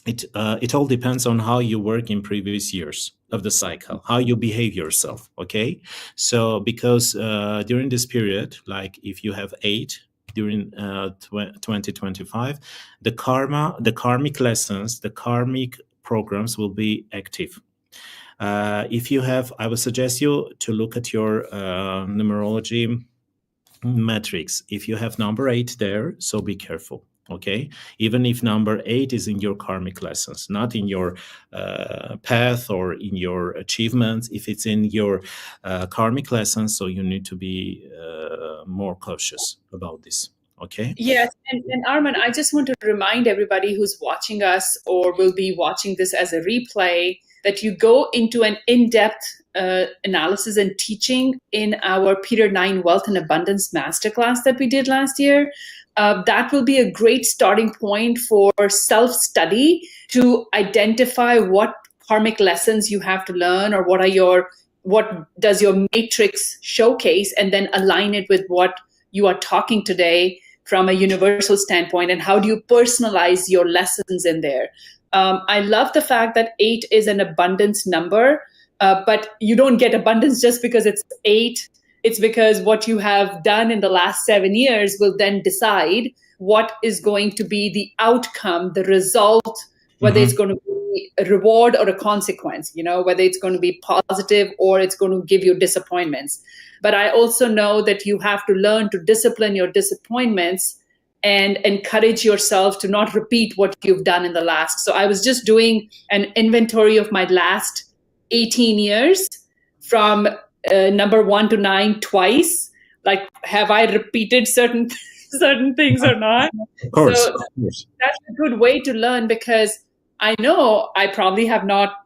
It all depends on how you work in previous years of the cycle, how you behave yourself, okay? So because during this period, like if you have 8 during 2025, the karmic lessons, the karmic programs will be active. If you have, I would suggest you to look at your numerology matrix. If you have number 8 there, so be careful. Okay, even if number 8 is in your karmic lessons, not in your path or in your achievements, if it's in your karmic lessons, so you need to be more cautious about this. Okay. Yes, and Armen, I just want to remind everybody who's watching us or will be watching this as a replay that you go into an in-depth analysis and teaching in our Period 9 Wealth and Abundance Masterclass that we did last year. That will be a great starting point for self-study to identify what karmic lessons you have to learn, or what does your matrix showcase, and then align it with what you are talking today from a universal standpoint, and how do you personalize your lessons in there. I love the fact that 8 is an abundance number, but you don't get abundance just because it's 8. It's because what you have done in the last 7 years will then decide what is going to be the outcome, the result, whether it's going to be a reward or a consequence, whether it's going to be positive or it's going to give you disappointments. But I also know that you have to learn to discipline your disappointments and encourage yourself to not repeat what you've done in the last. So I was just doing an inventory of my last 18 years from number 1 to 9 twice. Like, have I repeated certain things or not? Of course, So that's a good way to learn, because I know I probably have not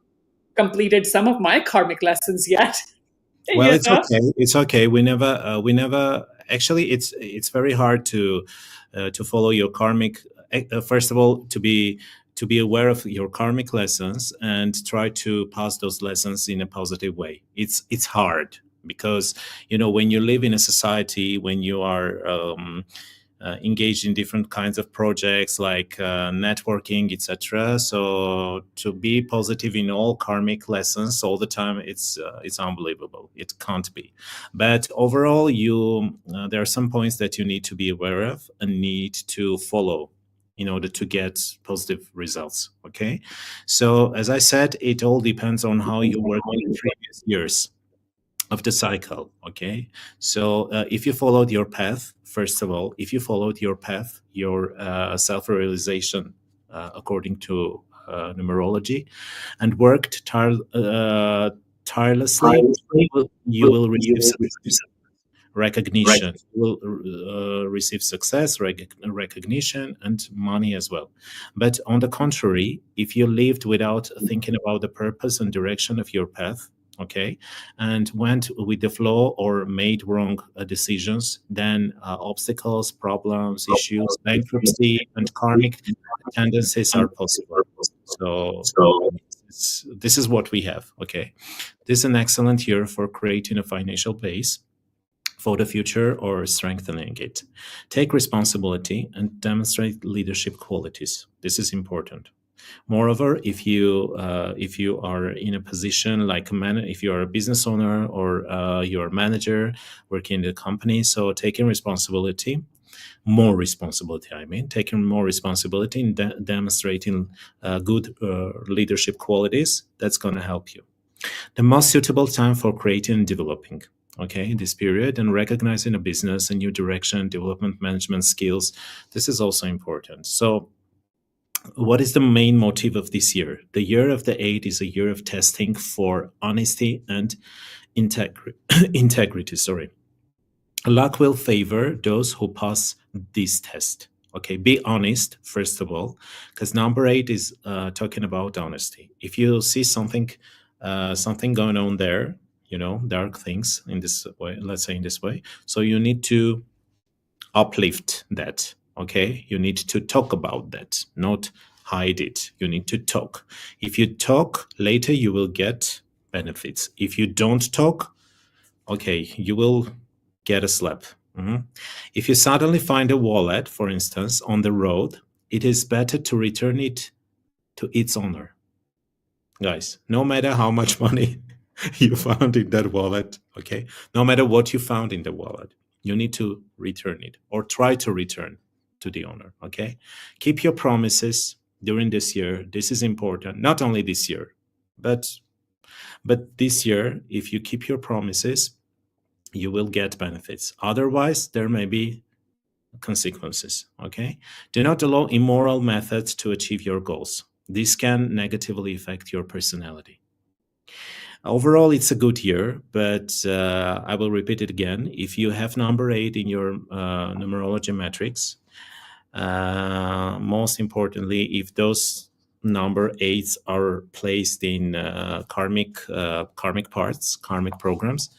completed some of my karmic lessons yet. Well, it's okay. It's okay. We never. Actually, it's very hard to follow your karmic. First of all, to be aware of your karmic lessons and try to pass those lessons in a positive way. It's hard because when you live in a society, when you are engaged in different kinds of projects like networking, etc. So to be positive in all karmic lessons all the time, it's unbelievable. It can't be. But overall, there are some points that you need to be aware of and need to follow in order to get positive results. Okay. So as I said, it all depends on how you work in the previous years of the cycle. Okay. So if you followed your path, first of all, your self-realization according to numerology, and worked tirelessly, you will receive recognition. You will receive success, recognition, and money as well. But on the contrary, if you lived without thinking about the purpose and direction of your path, okay, and went with the flow or made wrong decisions, then obstacles, problems, issues, bankruptcy, and karmic tendencies are possible. So this is what we have. Okay, this is an excellent year for creating a financial base for the future or strengthening it. Take responsibility and demonstrate leadership qualities. This is important. Moreover, if you are in a position like if you are a business owner or you're a manager working in the company, so taking more responsibility in demonstrating good leadership qualities, that's going to help you. The most suitable time for creating and developing, okay, this period, and recognizing a business, a new direction, development, management skills. This is also important. So what is the main motive of this year? The year of the 8 is a year of testing for honesty and integrity. Luck will favor those who pass this test. Okay, be honest, first of all, because number 8 is talking about honesty. If you see something going on there, dark things in this way, let's say in this way, so you need to uplift that. Okay, you need to talk about that, not hide it. You need to talk. If you talk, later you will get benefits. If you don't talk, okay, you will get a slap. If you suddenly find a wallet, for instance, on the road, it is better to return it to its owner. Guys, no matter how much money you found in that wallet, okay, no matter what you found in the wallet, you need to return it or try to return to the owner. Okay, keep your promises during this year. This is important. Not only this year, but this year, if you keep your promises, you will get benefits. Otherwise, there may be consequences. Okay, do not allow immoral methods to achieve your goals. This can negatively affect your personality. Overall, it's a good year, but I will repeat it again. If you have number 8 in your numerology matrix, most importantly, if those number 8s are placed in karmic parts, karmic programs,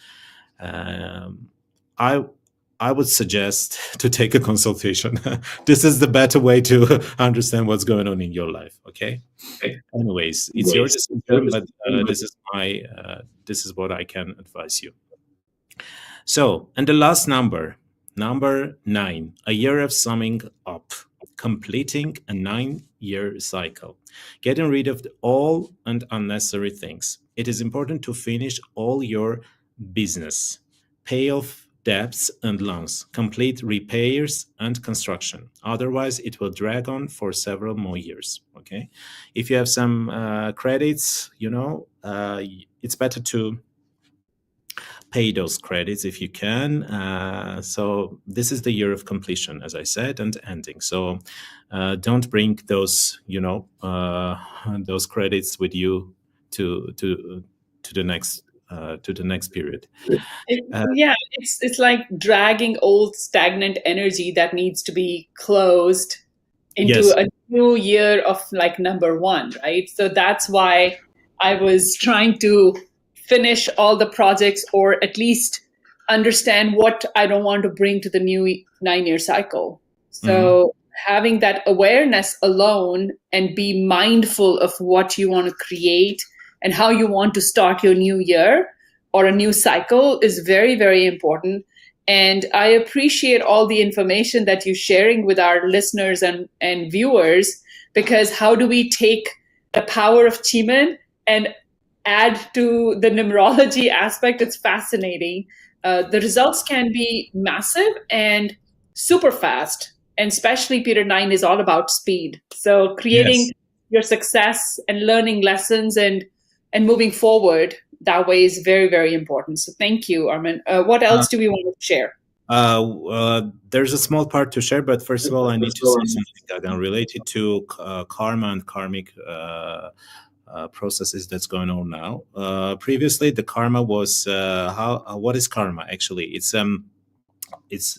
I would suggest to take a consultation. This is the better way to understand what's going on in your life. Okay. Anyways, it's your decision, but this is what I can advise you. So, and the last number 9, a year of summing up, completing a 9-year cycle, getting rid of all and unnecessary things. It is important to finish all your business, pay off debts and loans, complete repairs and construction. Otherwise, it will drag on for several more years. Okay, if you have some credits, it's better to pay those credits if you can. So this is the year of completion, as I said, and ending. So don't bring those, those credits with you to the next period. Yeah, it's like dragging old stagnant energy that needs to be closed into Yes. a new year of like number 1, right? So that's why I was trying to finish all the projects, or at least understand what I don't want to bring to the new 9-year cycle. So having that awareness alone and be mindful of what you want to create and how you want to start your new year or a new cycle is very, very important. And I appreciate all the information that you're sharing with our listeners and viewers, because how do we take the power of Qimen and add to the numerology aspect? It's fascinating. The results can be massive and super fast. And especially period 9 is all about speed. So creating your success and learning lessons and moving forward that way is very, very important. So thank you, Armen. What else do we want to share? There's a small part to share, but first of all, I need to say something, Gagan, related to karma and karmic processes that's going on now. Previously, the karma was what is karma actually? It's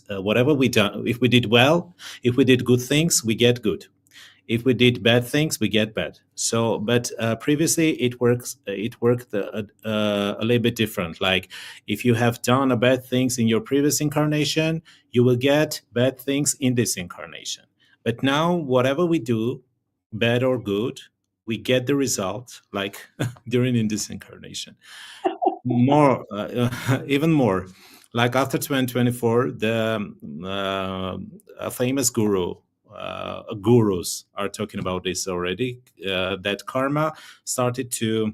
whatever we done. If we did well, if we did good things, we get good. If we did bad things, we get bad. So, but previously it worked a little bit different. Like if you have done bad things in your previous incarnation, you will get bad things in this incarnation. But now, whatever we do, bad or good, we get the result like during in this incarnation. More, even more. Like after 2024, a famous gurus are talking about this already. That karma started to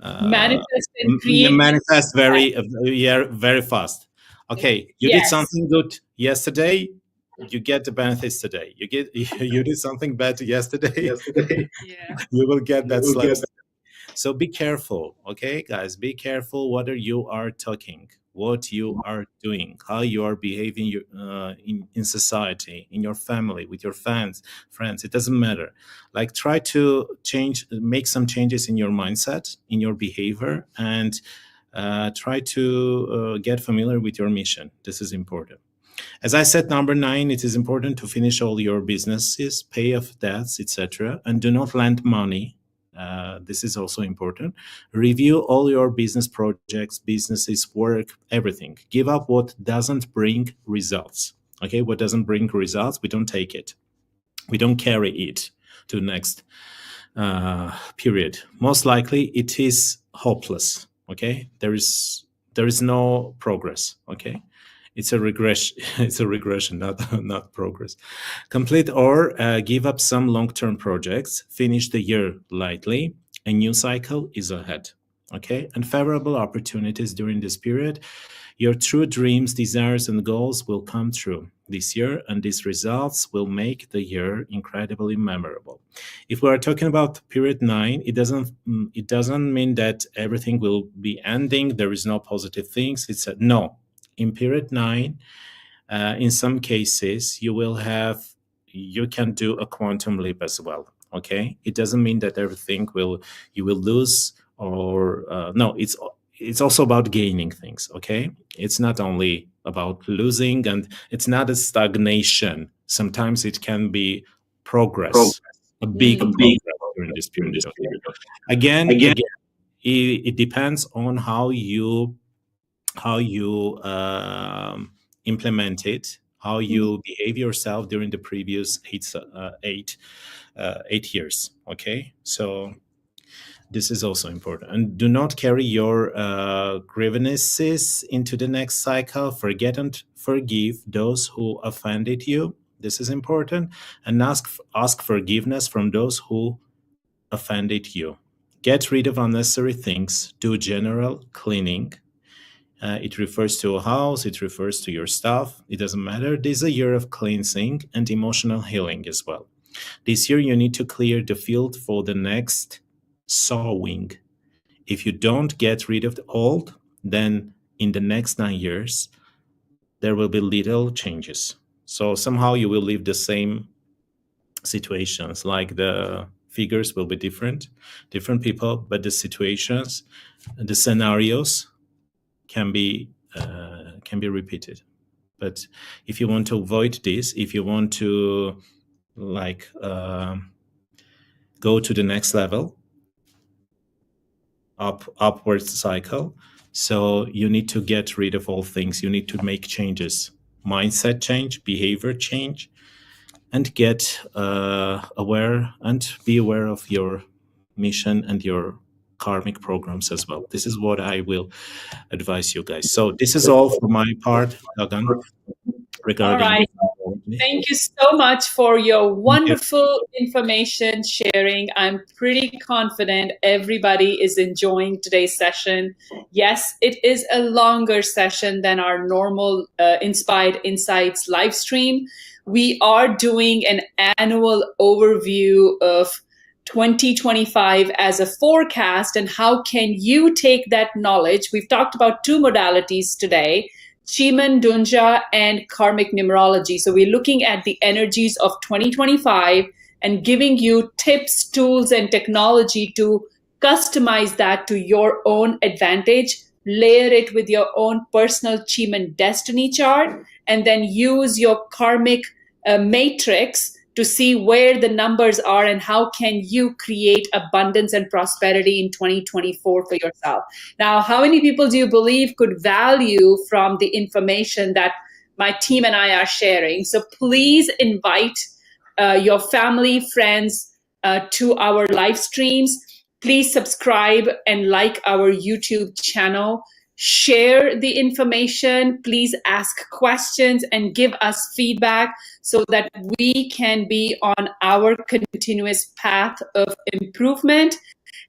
Manifest and create. manifest very fast. Okay, you did something good yesterday, you get the benefits today. You did something bad yesterday, you will get that slap. So be careful, okay, guys. Be careful whether you are talking, what you are doing, how you are behaving in society, in your family, with your friends. It doesn't matter. Like try to make some changes in your mindset, in your behavior, and try to get familiar with your mission. This is important. As I said, number 9, it is important to finish all your businesses, pay off debts, etc., and do not lend money. This is also important. Review all your business projects, businesses, work, everything. Give up what doesn't bring results. Okay, what doesn't bring results, we don't take it. We don't carry it to the next period. Most likely, it is hopeless. Okay, there is no progress. Okay. It's a regression. It's a regression, not progress. Complete or give up some long-term projects. Finish the year lightly. A new cycle is ahead. Okay, and favorable opportunities during this period. Your true dreams, desires, and goals will come true this year, and these results will make the year incredibly memorable. If we are talking about period 9, it doesn't mean that everything will be ending. There is no positive things. It's no. In period 9, in some cases, you can do a quantum leap as well. Okay, it doesn't mean that everything you will lose, or no, it's also about gaining things. Okay, it's not only about losing, and it's not a stagnation. Sometimes it can be progress, a big progress during this period. Okay, again, it depends on how you implement it, how you behave yourself during the previous 8 years. Okay, so this is also important. And do not carry your grievances into the next cycle. Forget and forgive those who offended you. This is important. And ask forgiveness from those who offended you. Get rid of unnecessary things. Do general cleaning. It refers to a house. It refers to your stuff. It doesn't matter. This is a year of cleansing and emotional healing as well. This year, you need to clear the field for the next sowing. If you don't get rid of the old, then in the next 9 years, there will be little changes. So somehow you will live the same situations, like the figures will be different people, but the situations, the scenarios can be repeated. But if you want to avoid this, if you want to go to the next level, upward cycle, so you need to get rid of all things. You need to make changes, mindset change, behavior change, and get aware and be aware of your mission and your karmic programs as well. This is what I will advise you guys. So this is all for my part, Gagan, regarding. All right. Thank you so much for your wonderful information sharing. I'm pretty confident everybody is enjoying today's session. Yes, it is a longer session than our normal Inspired Insights live stream. We are doing an annual overview of 2025 as a forecast, and how can you take that knowledge? We've talked about 2 modalities today, Qimen, Dunjia, and karmic numerology. So we're looking at the energies of 2025 and giving you tips, tools, and technology to customize that to your own advantage, layer it with your own personal Qimen destiny chart, and then use your karmic matrix to see where the numbers are and how can you create abundance and prosperity in 2024 for yourself. Now, how many people do you believe could value from the information that my team and I are sharing? So please invite your family, friends to our live streams. Please subscribe and like our YouTube channel. Share the information. Please ask questions and give us feedback so that we can be on our continuous path of improvement.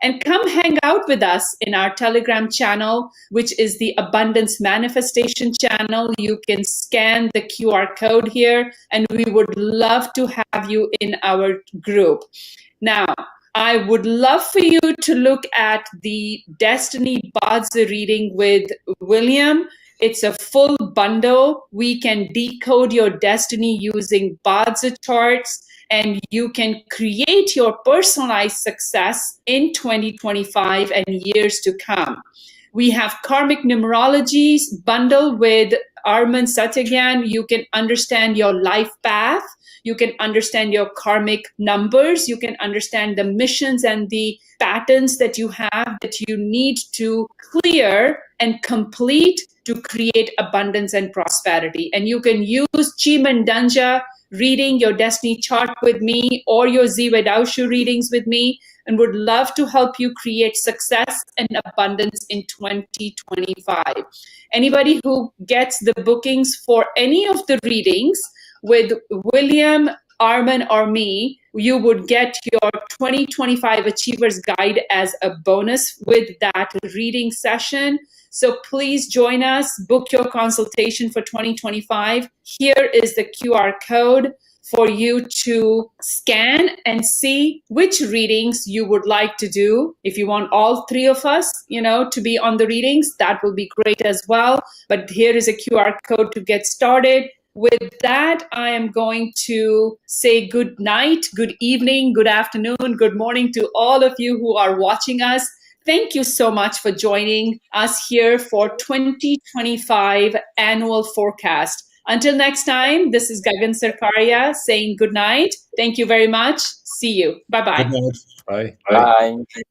And come hang out with us in our Telegram channel, which is the Abundance Manifestation channel. You can scan the QR code here, and we would love to have you in our group. Now, I would love for you to look at the Destiny Badza reading with William. It's a full bundle. We can decode your destiny using Badza charts, and you can create your personalized success in 2025 and years to come. We have Karmic Numerology bundle with Armen Setaghyan. You can understand your life path. You can understand your karmic numbers. You can understand the missions and the patterns that you have that you need to clear and complete to create abundance and prosperity. And you can use Qimen Dunjia reading your destiny chart with me, or your Ziwe Daoshu readings with me, and would love to help you create success and abundance in 2025. Anybody who gets the bookings for any of the readings with William, Armen, or me, you would get your 2025 Achievers Guide as a bonus with that reading session. So please join us, book your consultation for 2025. Here is the QR code for you to scan and see which readings you would like to do. If you want all 3 of us, to be on the readings, that will be great as well. But here is a QR code to get started. With that, I am going to say good night, good evening, good afternoon, good morning to all of you who are watching us. Thank you so much for joining us here for 2025 Annual Forecast. Until next time, this is Gagan Sarkaria saying good night. Thank you very much. See you. Bye-bye. Good night. Bye. Bye.